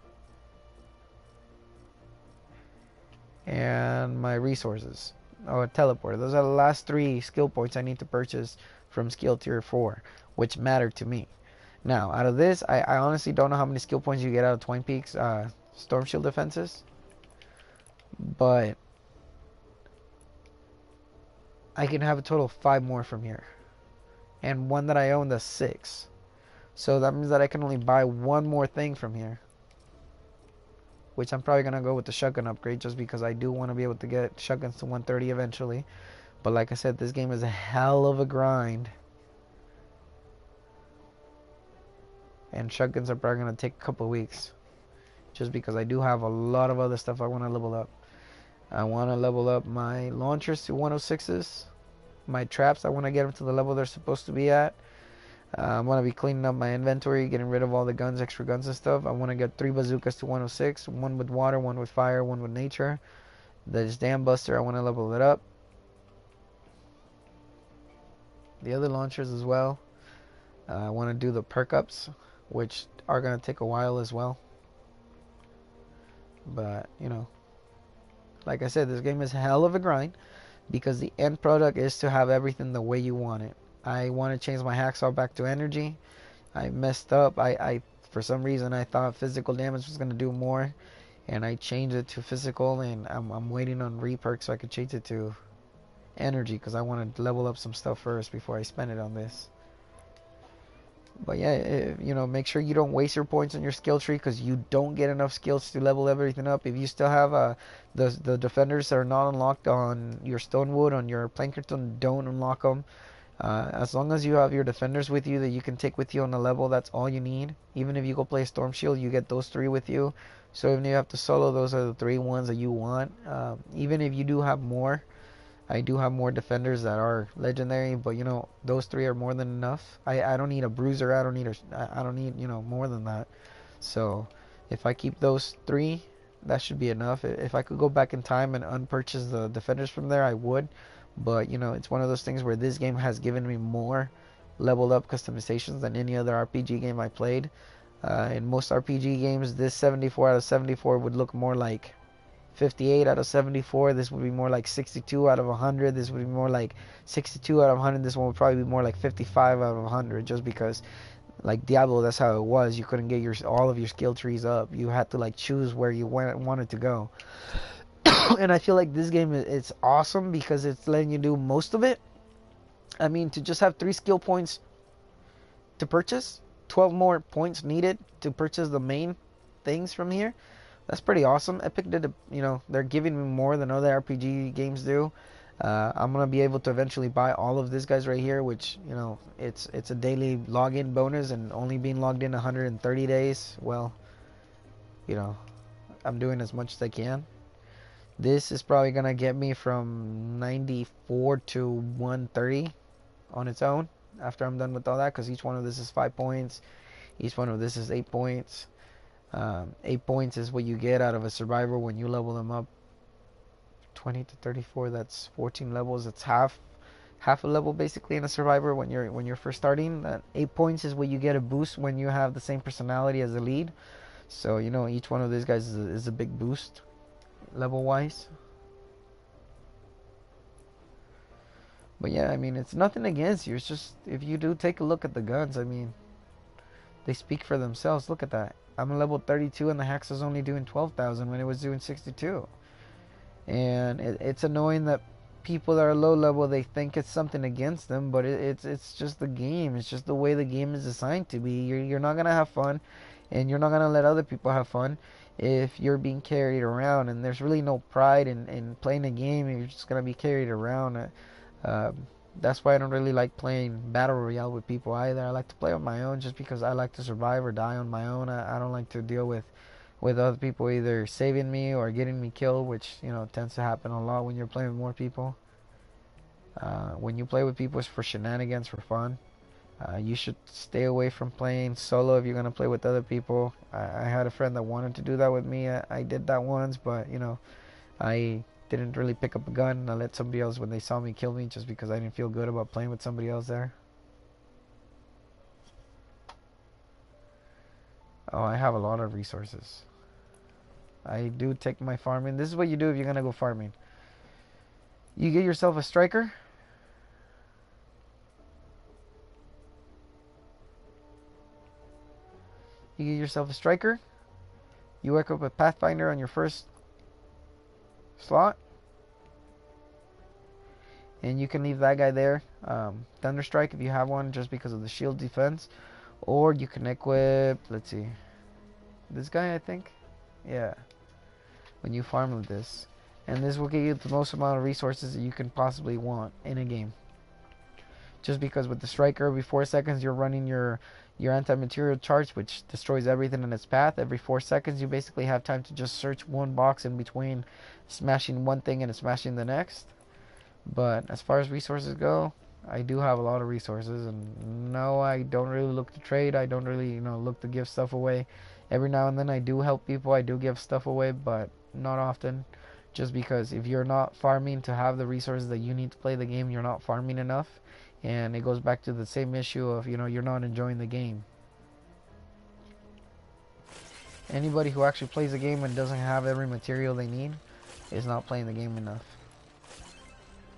[SPEAKER 1] and my resources. Oh, a teleporter. Those are the last 3 skill points I need to purchase from skill tier 4, which matter to me. Now, out of this, I honestly don't know how many skill points you get out of Twine Peaks Storm Shield defenses, but I can have a total of 5 more from here, and one that I own, that's 6. So that means that I can only buy 1 more thing from here, which I'm probably gonna go with the shotgun upgrade, just because I do want to be able to get shotguns to 130 eventually. But like I said, this game is a hell of a grind, and shotguns are probably gonna take a couple of weeks, just because I do have a lot of other stuff I want to level up. I want to level up my launchers to 106s. My traps, I want to get them to the level they're supposed to be at. I want to be cleaning up my inventory, getting rid of all the guns, extra guns and stuff. I want to get 3 bazookas to 106, 1 with water, 1 with fire, 1 with nature. This Dam Buster, I want to level it up. The other launchers as well. I want to do the perk ups, which are going to take a while as well. But, you know, like I said, this game is hell of a grind, because the end product is to have everything the way you want it. I want to change my hacksaw back to energy. I messed up. I for some reason I thought physical damage was going to do more, and I changed it to physical, and I'm waiting on reperk so I could change it to energy, because I want to level up some stuff first before I spend it on this. But yeah, you know, make sure you don't waste your points on your skill tree, because you don't get enough skills to level everything up. If you still have the defenders that are not unlocked on your Stonewood, on your Plankerton, don't unlock them. As long as you have your defenders with you that you can take with you on the level, that's all you need. Even if you go play Storm Shield, you get those 3 with you. So even if you have to solo, those are the 3 ones that you want. Even if you do have more, I do have more defenders that are legendary, but you know, those 3 are more than enough. I don't need a bruiser. I don't need, you know, more than that. So if I keep those 3, that should be enough. If I could go back in time and unpurchase the defenders from there, I would. But you know, it's one of those things where this game has given me more leveled up customizations than any other RPG game I played. In most RPG games, this 74 out of 74 would look more like 58 out of 74. This would be more like 62 out of 100. This would be more like 62 out of 100. This one would probably be more like 55 out of 100, just because, like Diablo, that's how it was. You couldn't get all of your skill trees up. You had to like choose where you wanted to go. And I feel like this game, it's awesome because it's letting you do most of it. I mean, to just have 3 skill points to purchase, 12 more points needed to purchase the main things from here. That's pretty awesome. Epic did, you know, they're giving me more than other RPG games do. I'm gonna be able to eventually buy all of this guys right here, which, you know, it's a daily login bonus, and only being logged in 130 days. Well, you know, I'm doing as much as I can. This is probably gonna get me from 94 to 130 on its own after I'm done with all that, because each one of this is 5 points. Each one of this is 8 points. 8 points is what you get out of a survivor when you level them up 20 to 34. That's 14 levels. It's half a level basically in a survivor when you're first starting. That 8 points is what you get a boost when you have the same personality as the lead. So you know, each one of these guys is a big boost level wise. But yeah, I mean, it's nothing against you. It's just, if you do take a look at the guns, I mean, they speak for themselves. Look at that. I'm a level 32 and the Haxor's only doing 12,000 when it was doing 62. And it's annoying that people that are low level, they think it's something against them, but it's just the game. It's just the way the game is designed to be. You're not going to have fun, and you're not going to let other people have fun if you're being carried around. And there's really no pride in playing a game. You're just going to be carried around. That's why I don't really like playing Battle Royale with people either. I like to play on my own just because I like to survive or die on my own. I don't like to deal with other people either saving me or getting me killed, which, you know, tends to happen a lot when you're playing with more people. When you play with people, it's for shenanigans, for fun. You should stay away from playing solo if you're going to play with other people. I had a friend that wanted to do that with me. I did that once, but, you know, I didn't really pick up a gun. I let somebody else, when they saw me, kill me just because I didn't feel good about playing with somebody else there. Oh, I have a lot of resources. I do take my farming. This is what you do if you're gonna go farming. You get yourself a striker. You get yourself a striker. You equip a Pathfinder on your first slot. And you can leave that guy there. Thunderstrike if you have one, just because of the shield defense. Or you can equip, let's see, this guy, I think. Yeah. When you farm with this. And this will give you the most amount of resources that you can possibly want in a game. Just because with the striker, every 4 seconds you're running your anti-material charge, which destroys everything in its path. Every 4 seconds you basically have time to just search one box in between smashing one thing and smashing the next. But as far as resources go, I do have a lot of resources, and no, I don't really look to trade. I don't really, look to give stuff away. Every now and then I do help people. I do give stuff away, but not often. Just because if you're not farming to have the resources that you need to play the game, you're not farming enough. And it goes back to the same issue of, you're not enjoying the game. Anybody who actually plays the game and doesn't have every material they need is not playing the game enough.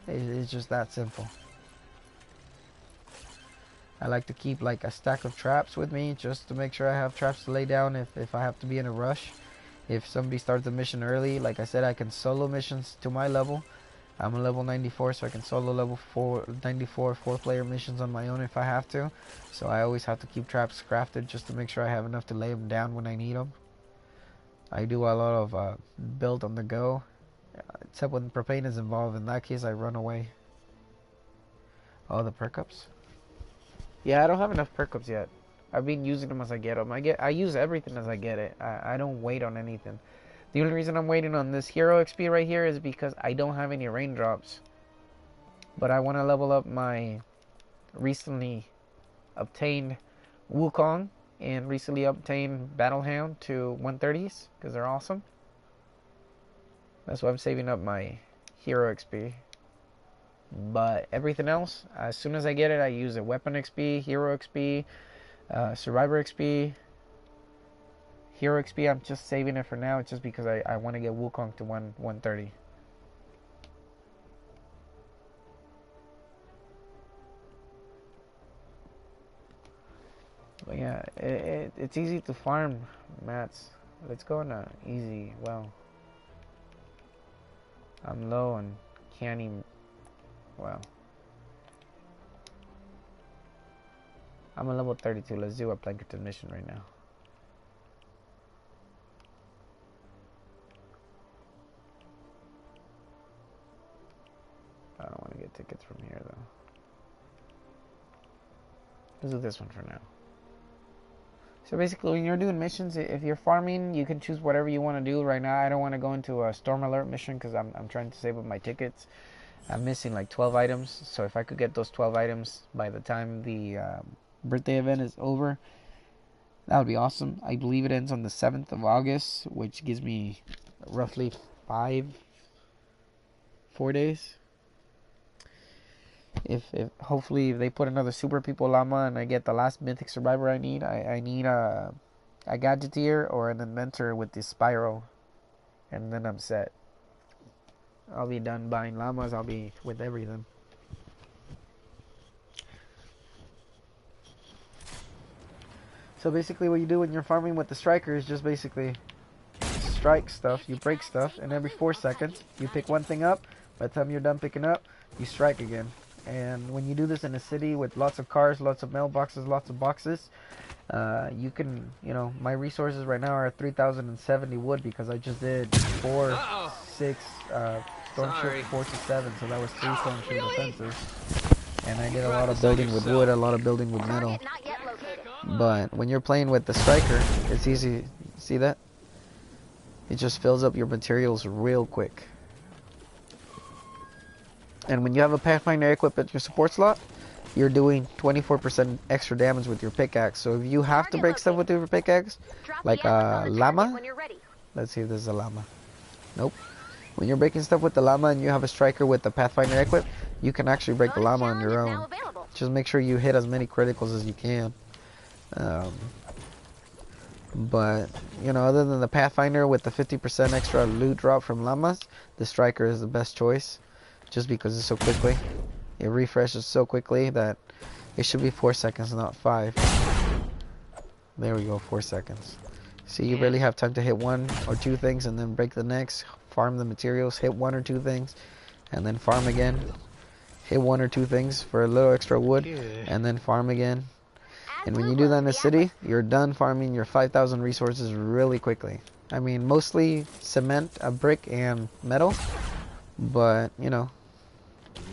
[SPEAKER 1] It's just that simple. I like to keep like a stack of traps with me just to make sure I have traps to lay down if I have to be in a rush. If somebody starts the mission early, like I said, I can solo missions to my level. I'm a level 94, so I can solo level 94 4-player missions on my own if I have to. So I always have to keep traps crafted just to make sure I have enough to lay them down when I need them. I do a lot of build on the go. Except when propane is involved. In that case, I run away. Oh, the perk ups? Yeah, I don't have enough perk ups yet. I've been using them as I get them. I use everything as I get it. I don't wait on anything. The only reason I'm waiting on this hero XP right here is because I don't have any raindrops. But I want to level up my recently obtained Wukong and recently obtained Battlehound to 130s because they're awesome. That's why I'm saving up my hero XP. But everything else, as soon as I get it, I use it. Weapon XP, hero XP, survivor XP, hero XP. I'm just saving it for now. It's just because I want to get Wukong to 130. But yeah, it's easy to farm mats. Let's go on a easy. Well, I'm low on canny. Wow. I'm a level 32. Let's do a Plankerton mission right now. I don't want to get tickets from here though. Let's do this one for now. So basically, when you're doing missions, if you're farming, you can choose whatever you want to do. Right now, I don't want to go into a storm alert mission because I'm trying to save up my tickets. I'm missing like 12 items, so if I could get those 12 items by the time the birthday event is over, that would be awesome. I believe it ends on the 7th of August, which gives me roughly 4 days. If hopefully if they put another Super People Llama and I get the last Mythic Survivor I need a Gadgeteer or an Inventor with the Spiral, and then I'm set. I'll be done buying llamas. I'll be with everything. So basically what you do when you're farming with the striker is just basically strike stuff, you break stuff, and every 4 seconds you pick one thing up. By the time you're done picking up, you strike again. And when you do this in a city with lots of cars, lots of mailboxes, lots of boxes, you can, my resources right now are 3,070 wood because I just did 4, 6 storm shield 4 to 7, so that was 3 storm shield defenses. And I did a lot of building with wood, a lot of building with metal. But when you're playing with the striker, it's easy. See that? It just fills up your materials real quick. And when you have a Pathfinder equipped at your support slot, you're doing 24% extra damage with your pickaxe. So if you have to break stuff with your pickaxe, like a llama, let's see if this is a llama. Nope. When you're breaking stuff with the llama and you have a striker with the Pathfinder equipped, you can actually break the llama on your own. Just make sure you hit as many criticals as you can. But, you know, other than the Pathfinder with the 50% extra loot drop from llamas, the Striker is the best choice. Just because it's so quickly. It refreshes so quickly that it should be 4 seconds, not 5. There we go, 4 seconds. See, you barely have time to hit 1 or 2 things and then break the next. Farm the materials, hit 1 or 2 things, and then farm again. Hit 1 or 2 things for a little extra wood, and then farm again. And when you do that in the city, you're done farming your 5,000 resources really quickly. I mean, mostly cement, brick, and metal. But, you know,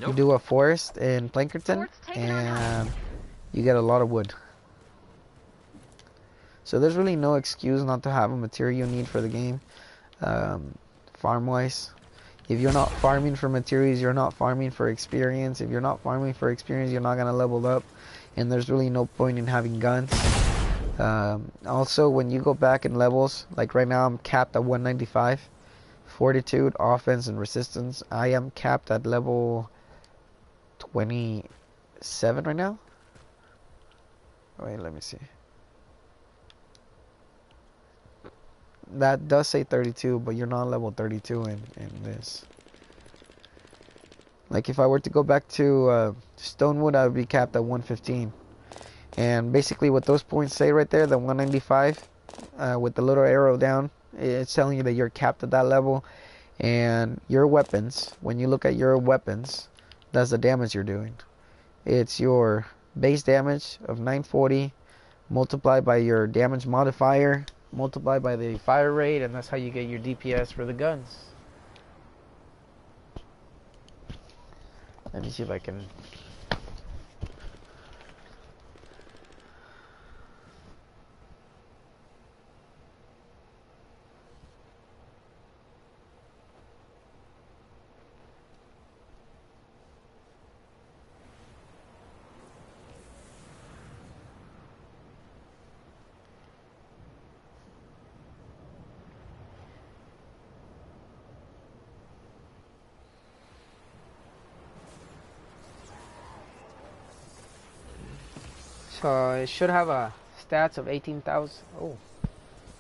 [SPEAKER 1] you do a forest in Plankerton, and you get a lot of wood. So there's really no excuse not to have a material you need for the game, farm-wise. If you're not farming for materials, you're not farming for experience. If you're not farming for experience, you're not going to level up. And there's really no point in having guns. Also, when you go back in levels, like right now I'm capped at 195. Fortitude, offense, and resistance. I am capped at level 27 right now. Wait, let me see. That does say 32, but you're not level 32 in this. Like if I were to go back to Stonewood, I would be capped at 115. And basically what those points say right there, the 195, with the little arrow down, it's telling you that you're capped at that level. And your weapons, when you look at your weapons, that's the damage you're doing. It's your base damage of 940 multiplied by your damage modifier, multiplied by the fire rate, and that's how you get your DPS for the guns. Let me see if I can... So it should have a stats of 18,000. Oh,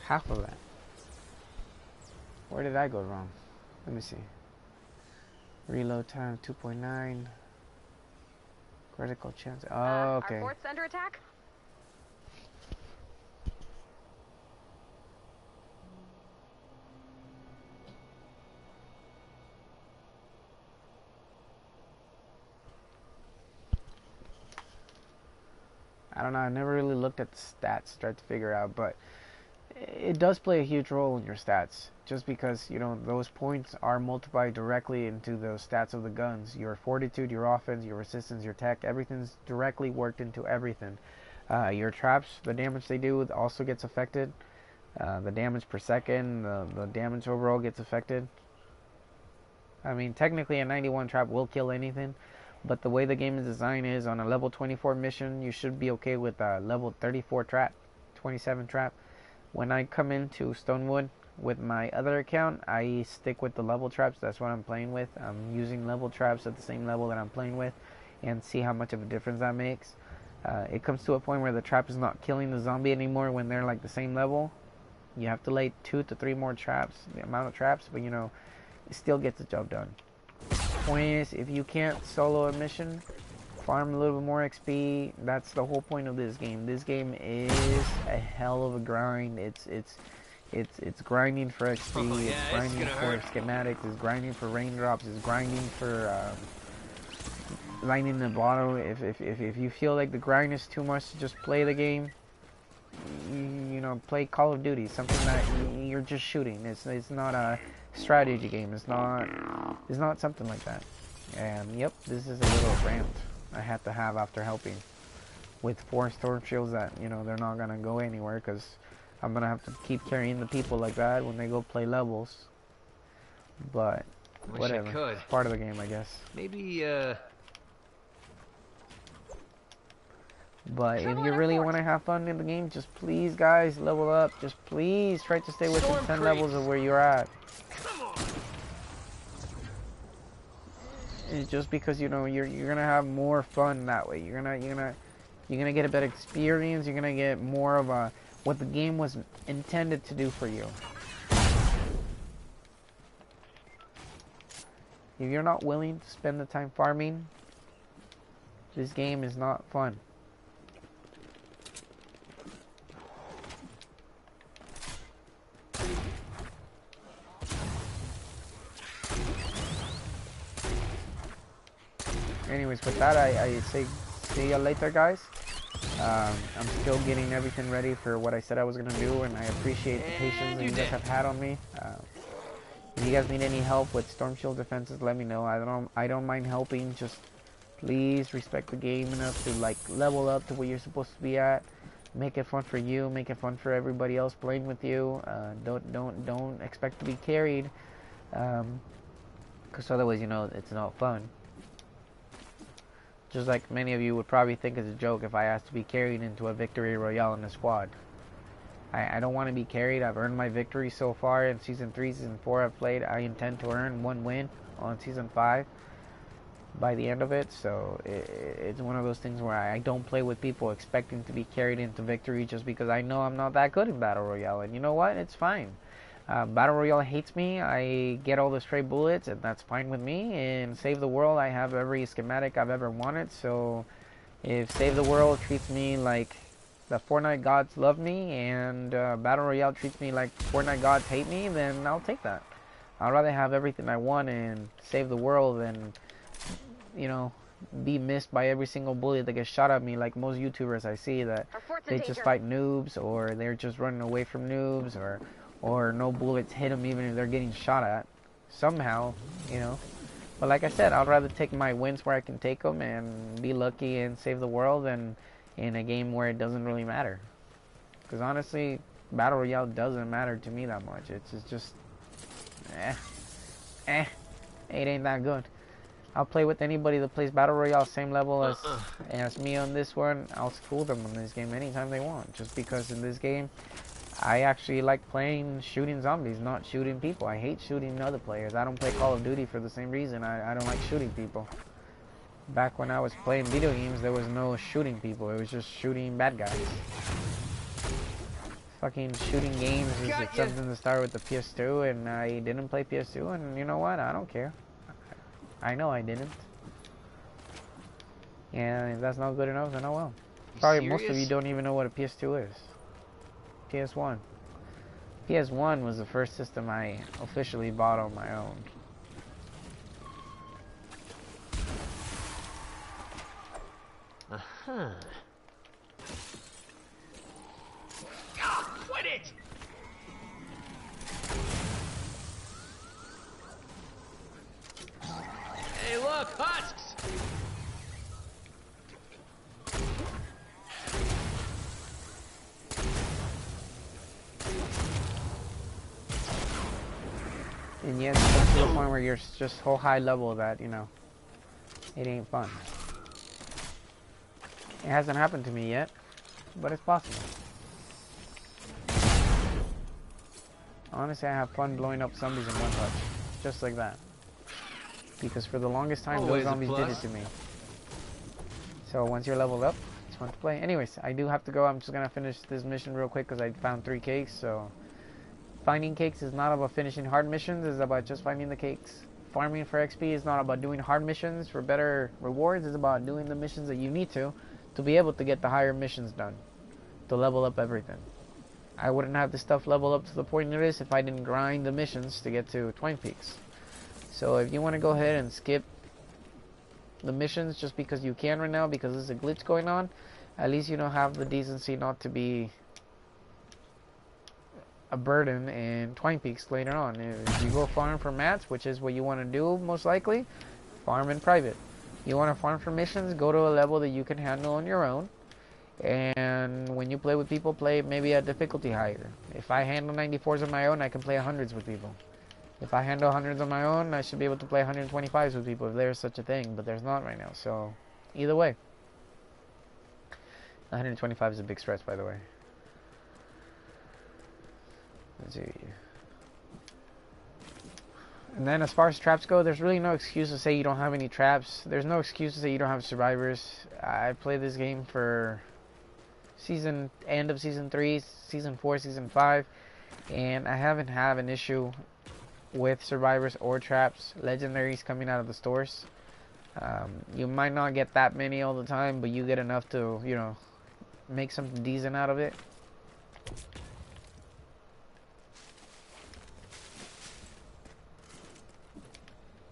[SPEAKER 1] half of that. Where did I go wrong? Let me see. Reload time 2.9. Critical chance. Oh, okay.
[SPEAKER 2] Our fort's under attack?
[SPEAKER 1] I don't know, I never really looked at the stats to try to figure out, but it does play a huge role in your stats. Just because, you know, those points are multiplied directly into the stats of the guns. Your fortitude, your offense, your resistance, your tech, everything's directly worked into everything. Your traps, the damage they do also gets affected. The damage per second, the damage overall gets affected. I mean, technically a 91 trap will kill anything. But the way the game is designed is on a level 24 mission, you should be okay with a level 34 trap, 27 trap. When I come into Stonewood with my other account, I stick with the level traps. That's what I'm playing with. I'm using level traps at the same level that I'm playing with and see how much of a difference that makes. It comes to a point where the trap is not killing the zombie anymore when they're like the same level. You have to lay 2 to 3 more traps, the amount of traps, but you know, it still gets the job done. Point is, if you can't solo a mission, farm a little bit more XP. That's the whole point of this game. This game is a hell of a grind. It's grinding for XP. It's grinding for schematics. It's grinding for raindrops. It's grinding for lighting the bottle. If you feel like the grind is too much to just play the game, you know, play Call of Duty. Something that you're just shooting. It's not a strategy game. It's not something like that. And yep, this is a little rant I had to have after helping with 4 storm shields that, you know, they're not gonna go anywhere because I'm gonna have to keep carrying the people like that when they go play levels. But whatever, it's part of the game, I guess.
[SPEAKER 3] Maybe
[SPEAKER 1] But if you really want to have fun in the game, just please, guys, level up. Just please try to stay within 10 levels of where you're at. It's just because, you know, you're gonna have more fun that way. You're gonna get a better experience. You're gonna get more of a what the game was intended to do for you. If you're not willing to spend the time farming, this game is not fun. Anyways, with that, I say see you later, guys. I'm still getting everything ready for what I said I was going to do, and I appreciate the patience that you guys have had on me. If you guys need any help with Storm Shield defenses, let me know. I don't mind helping. Just please respect the game enough to like level up to where you're supposed to be at. Make it fun for you. Make it fun for everybody else playing with you. Don't expect to be carried, because otherwise, you know, it's not fun. Just like many of you would probably think it's a joke if I asked to be carried into a victory royale in a squad. I don't want to be carried. I've earned my victory so far in Season 3, Season 4 I've played. I intend to earn 1 win on Season 5 by the end of it. So it's one of those things where I don't play with people expecting to be carried into victory just because I know I'm not that good in Battle Royale. And you know what? It's fine. Battle Royale hates me. I get all the stray bullets, and that's fine with me. And Save the World, I have every schematic I've ever wanted. So if Save the World treats me like the Fortnite gods love me, and Battle Royale treats me like Fortnite gods hate me, then I'll take that. I'd rather have everything I want and save the world than, you know, be missed by every single bullet that gets shot at me, like most YouTubers I see that they just fight noobs, or they're just running away from noobs, or no bullets hit them even if they're getting shot at somehow, you know. But like I said, I'd rather take my wins where I can take them and be lucky and save the world than in a game where it doesn't really matter. Because honestly, Battle Royale doesn't matter to me that much. It's just it ain't that good. I'll play with anybody that plays Battle Royale same level as me on this one. I'll school them on this game anytime they want, just because in this game I actually like playing shooting zombies, not shooting people. I hate shooting other players. I don't play Call of Duty for the same reason. I don't like shooting people. Back when I was playing video games, there was no shooting people. It was just shooting bad guys. Fucking shooting games is something to start with the PS2, and I didn't play PS2, and you know what? I don't care. I know I didn't. And if that's not good enough, then oh well. Probably most of you don't even know what a PS2 is. PS1. PS1 was the first system I officially bought on my own.
[SPEAKER 3] Uh-huh. Ah, quit it! Hey, look, husks!
[SPEAKER 1] And yet, it's to the point where you're just so high level that, you know, it ain't fun. It hasn't happened to me yet, but it's possible. Honestly, I have fun blowing up zombies in one touch, just like that. Because for the longest time, those zombies did it to me. So once you're leveled up, it's fun to play. Anyways, I do have to go. I'm just gonna finish this mission real quick because I found 3 cakes. So finding cakes is not about finishing hard missions. It's about just finding the cakes. Farming for XP is not about doing hard missions for better rewards. It's about doing the missions that you need to be able to get the higher missions done, to level up everything. I wouldn't have this stuff level up to the point it is if I didn't grind the missions to get to Twine Peaks. So if you want to go ahead and skip the missions just because you can right now, because there's a glitch going on, at least you don't have the decency not to be a burden in Twine Peaks later on. If you go farm for mats, which is what you want to do most likely, farm in private. You want to farm for missions, go to a level that you can handle on your own. And when you play with people, play maybe a difficulty higher. If I handle 94s on my own, I can play 100s with people. If I handle 100s on my own, I should be able to play 125s with people if there's such a thing, but there's not right now. So either way, 125 is a big stretch, by the way. Let's see. And then as far as traps go, there's really no excuse to say you don't have any traps. There's no excuse to say you don't have survivors. I played this game for end of season 3, season 4, season 5, and I haven't had an issue with survivors or traps, legendaries coming out of the stores. You might not get that many all the time, but you get enough to, you know, make something decent out of it.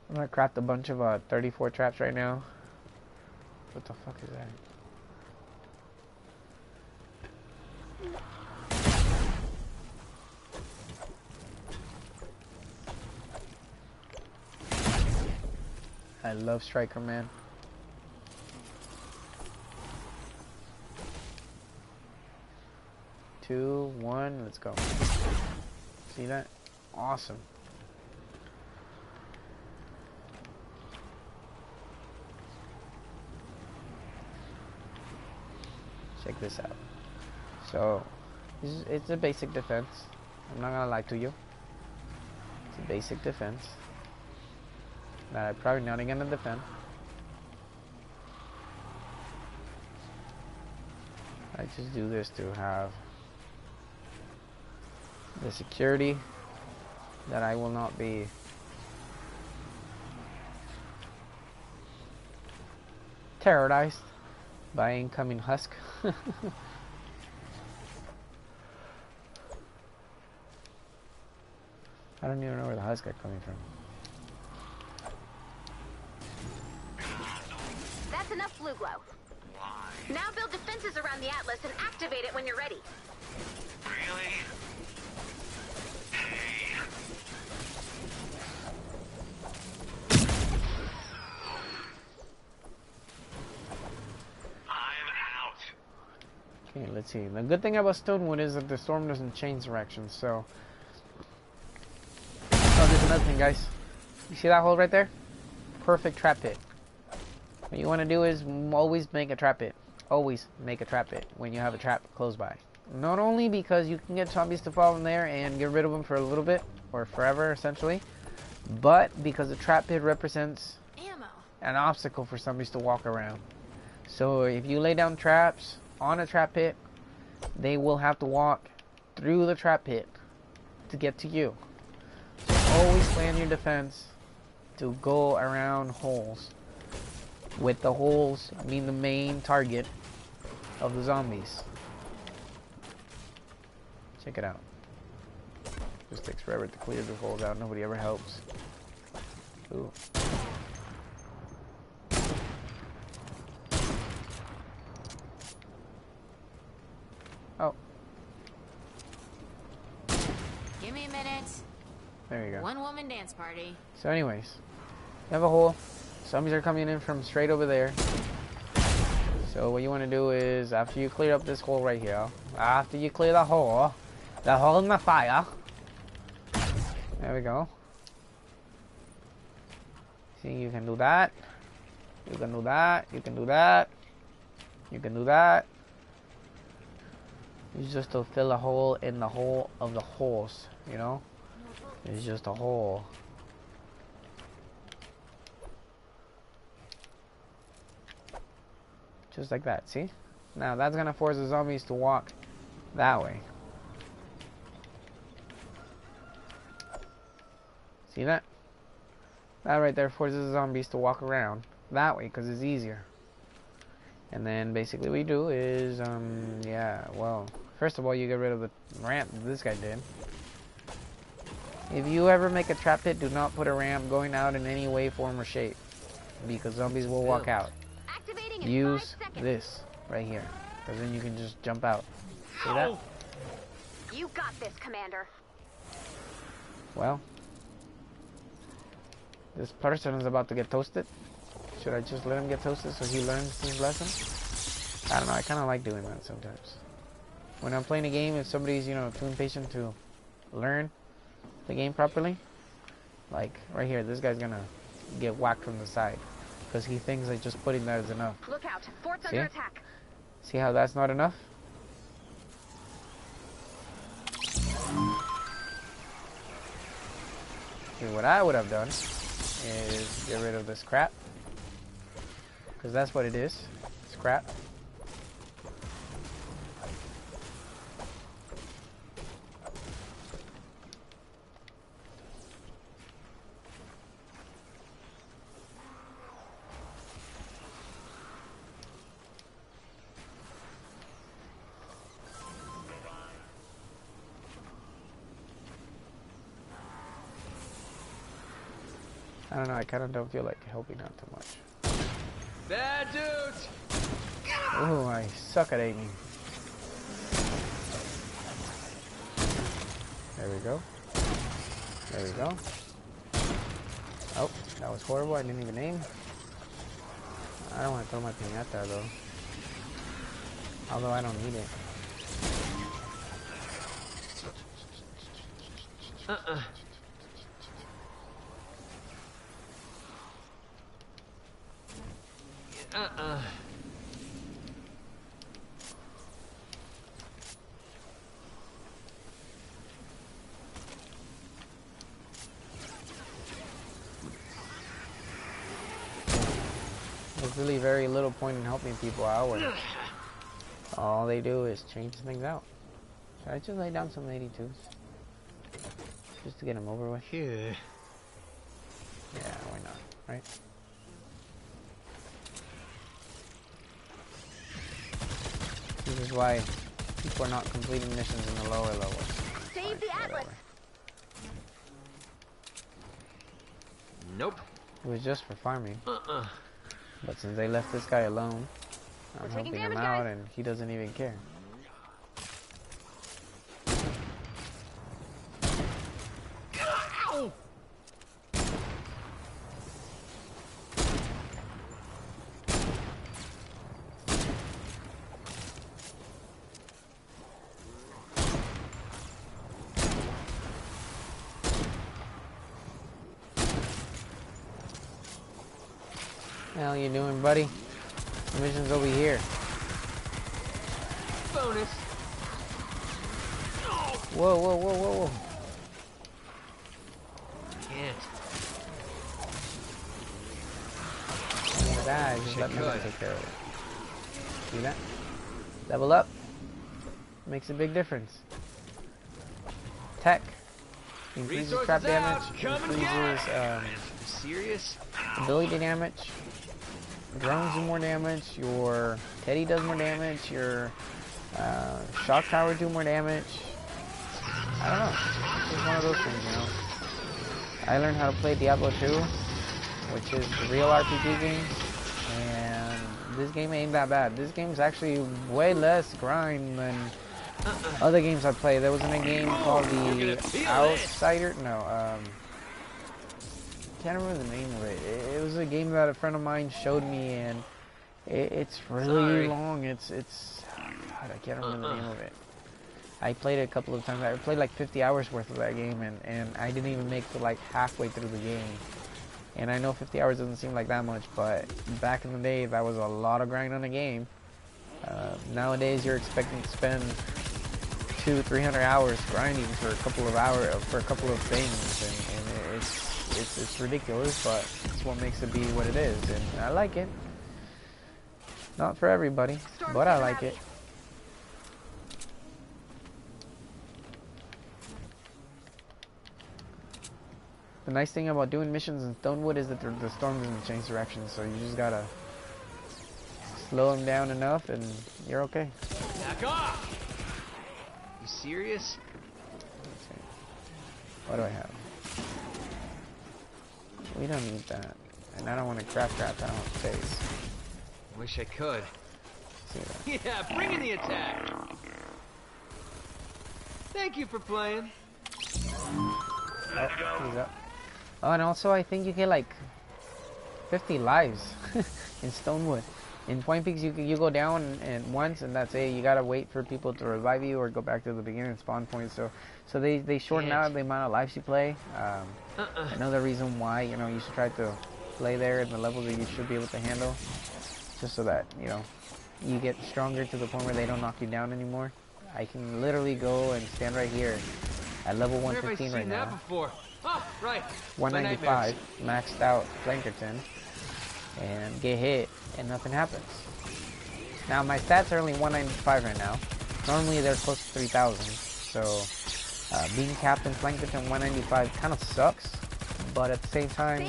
[SPEAKER 1] I'm gonna craft a bunch of 34 traps right now. What the fuck is that? I love Striker, man. Two, one, let's go. See that? Awesome. Check this out. So, it's a basic defense. I'm not gonna lie to you. It's a basic defense that I'm probably not gonna defend. I just do this to have the security that I will not be terrorized by incoming husk. I don't even know where the husk are coming from.
[SPEAKER 2] That's enough blue glow. Now build defenses around the Atlas and activate it when you're ready.
[SPEAKER 4] Really? Hey. I'm out.
[SPEAKER 1] Okay, let's see. The good thing about Stonewood is that the storm doesn't change directions, so... Oh, there's another thing, guys. You see that hole right there? Perfect trap pit. What you want to do is always make a trap pit. Always make a trap pit when you have a trap close by. Not only because you can get zombies to fall in there and get rid of them for a little bit, or forever essentially, but because the trap pit represents an obstacle for zombies to walk around. So if you lay down traps on a trap pit, they will have to walk through the trap pit to get to you. So always plan your defense to go around holes, with the holes being the main target of the zombies. Check it out. Just takes forever to clear the holes out. Nobody ever helps. Ooh. Oh.
[SPEAKER 5] Give me a minute.
[SPEAKER 1] There you go.
[SPEAKER 5] One woman dance party.
[SPEAKER 1] So anyways, you have a hole. Zombies are coming in from straight over there. So what you want to do is, after you clear up this hole right here, after you clear the hole in the fire, there we go. See, you can do that. You can do that. You can do that. You can do that. It's just to fill a hole in the hole of the holes, you know? It's just a hole. Just like that, see? Now that's gonna force the zombies to walk that way. See that? That right there forces the zombies to walk around that way because it's easier. And then basically what you do is, yeah, well, first of all, you get rid of the ramp that this guy did. If you ever make a trap pit, do not put a ramp going out in any way, form, or shape, because zombies will walk out. Use this right here, because then you can just jump out. See that?
[SPEAKER 2] You got this, Commander.
[SPEAKER 1] Well, this person is about to get toasted. Should I just let him get toasted so he learns his lesson? I don't know, I kind of like doing that sometimes. When I'm playing a game, if somebody's, you know, too impatient to learn the game properly, like right here, this guy's gonna get whacked from the side because he thinks that just putting that is enough.
[SPEAKER 2] Look out, fort's under attack.
[SPEAKER 1] See how that's not enough? See, what I would have done is get rid of this crap, because that's what it is. It's crap. don't know, I kind of don't feel like helping out too much.
[SPEAKER 3] Bad dudes.
[SPEAKER 1] Ooh, I suck at aiming. There we go. There we go. Oh, that was horrible. I didn't even aim. I don't want to throw my piñata though. Although I don't need it. There's really very little point in helping people out when all they do is change things out. Should I just lay down some 82s? Just to get them over with?
[SPEAKER 3] Yeah.
[SPEAKER 1] Yeah, why not, right? This is why people are not completing missions in the lower levels.
[SPEAKER 2] Save the Atlas.
[SPEAKER 3] Nope.
[SPEAKER 1] It was just for farming. But since they left this guy alone, I'm helping him out and he doesn't even care.
[SPEAKER 3] Ow!
[SPEAKER 1] What the hell you doing, buddy? The mission's over here.
[SPEAKER 3] Bonus.
[SPEAKER 1] Whoa, whoa, whoa, whoa, whoa.
[SPEAKER 3] Can't.
[SPEAKER 1] Look at that, just let me take care of it. See that? Level up. Makes a big difference. Tech. Increases trap damage. Increases
[SPEAKER 3] Serious?
[SPEAKER 1] ability damage. Drones do more damage. Your Teddy does more damage. Your shock tower do more damage. I don't know. It's just one of those things, you know. I learned how to play Diablo 2, which is the real RPG game, and this game ain't that bad. This game's actually way less grind than other games I played. There wasn't a game called The Outsider. No, can't remember the name of it. It was a game that a friend of mine showed me, and it's really long. It's God, I can't remember the name of it. I played it a couple of times. I played like 50 hours worth of that game, and I didn't even make it like halfway through the game. And I know 50 hours doesn't seem like that much, but back in the day, that was a lot of grind on a game. Nowadays, you're expecting to spend 200-300 hours grinding for a couple of hours for a couple of things, and it's ridiculous, but it's what makes it be what it is, and I like it. Not for everybody, but I like it. The nice thing about doing missions in Stonewood is that the storm doesn't change direction, so you just gotta slow them down enough and you're okay.
[SPEAKER 3] Back off! You serious?
[SPEAKER 1] Okay. What do I have? We don't need that. And I don't want to craft that, I don't have space.
[SPEAKER 3] Wish I could.
[SPEAKER 1] See that?
[SPEAKER 3] Yeah, bring in the attack! Thank you for playing.
[SPEAKER 1] Oh, he's up. Oh, and also I think you get like 50 lives in Stonewood. In Point Peaks, you go down and once, and that's it. You gotta wait for people to revive you or go back to the beginning spawn point. So they shorten out the amount of lives you play. Another reason why you should try to play there in the levels that you should be able to handle, just so that you get stronger to the point where they don't knock you down anymore. I can literally go and stand right here at level 115 right now.
[SPEAKER 3] Before? Oh, right.
[SPEAKER 1] 195 maxed out Plankerton and get hit and nothing happens. Now my stats are only 195 right now. Normally they're close to 3,000. So being capped in Plankerton 195 kind of sucks, but at the same time,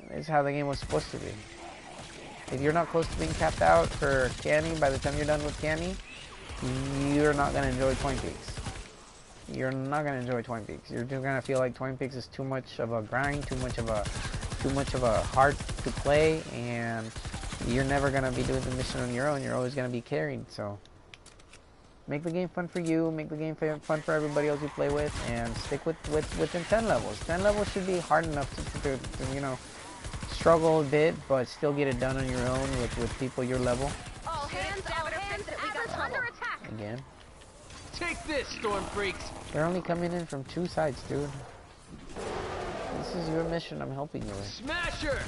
[SPEAKER 1] it's how the game was supposed to be. If you're not close to being capped out for Canny, by the time you're done with Canny, you're not going to enjoy Point Peaks. you're not gonna enjoy Twin Peaks. You're just gonna feel like Twin Peaks is too much of a grind, too much of a heart to play, and you're never gonna be doing the mission on your own. You're always gonna be carried. So make the game fun for you, make the game fun for everybody else you play with, and stick within 10 levels. 10 levels should be hard enough to you know, struggle a bit, but still get it done on your own with people your level.
[SPEAKER 2] All hands, we got under attack.
[SPEAKER 1] Again.
[SPEAKER 3] Take this, Storm Freaks.
[SPEAKER 1] They're only coming in from 2 sides, dude. This is your mission I'm helping you with.
[SPEAKER 3] Smasher!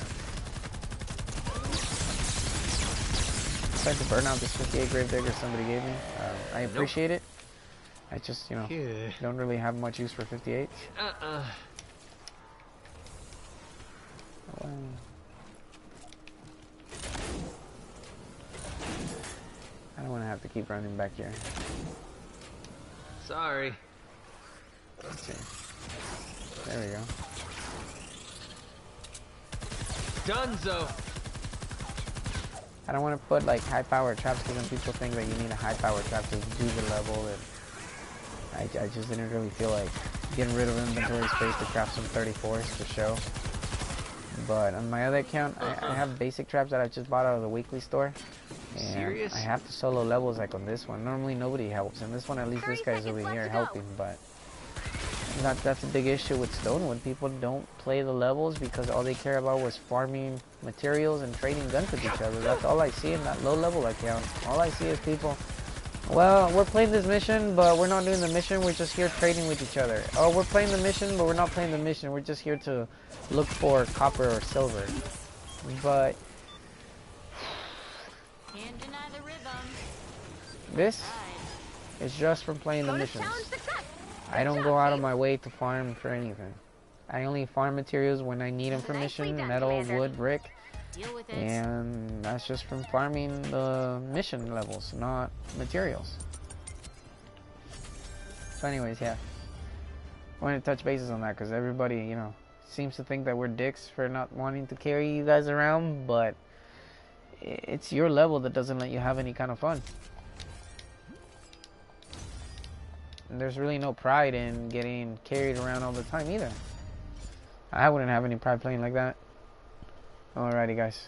[SPEAKER 1] Tried to burn out this 58 Gravedigger somebody gave me. I appreciate it. I just, you know, don't really have much use for 58. I don't want to have to keep running back here.
[SPEAKER 3] Sorry.
[SPEAKER 1] Let's see. There we go.
[SPEAKER 3] Dunzo.
[SPEAKER 1] I don't want to put like high power traps because then people think that you need a high power trap to do the level, and I just didn't really feel like getting rid of inventory space to craft some 34s for show. But on my other account, I have basic traps that I just bought out of the weekly store. And
[SPEAKER 3] Serious?
[SPEAKER 1] I have to solo levels like on this one. Normally nobody helps, and this one at least this guy's over here helping, but that's a big issue with Stonewood. People don't play the levels because all they care about was farming materials and trading guns with each other. That's all I see in that low level account. All I see is people, well, we're playing this mission, but we're not doing the mission, we're just here trading with each other. Oh, we're playing the mission, but we're not playing the mission, we're just here to look for copper or silver. But
[SPEAKER 5] Can't deny the rhythm.
[SPEAKER 1] this is just from playing the missions. I don't go out of my way to farm for anything. I only farm materials when I need them for mission, metal, wood, brick,
[SPEAKER 5] Deal with it.
[SPEAKER 1] and that's just from farming the mission levels, not materials. So anyways, yeah. I wanted to touch bases on that because everybody, you know, seems to think that we're dicks for not wanting to carry you guys around, but it's your level that doesn't let you have any kind of fun. And there's really no pride in getting carried around all the time either. I wouldn't have any pride playing like that. Alrighty, guys.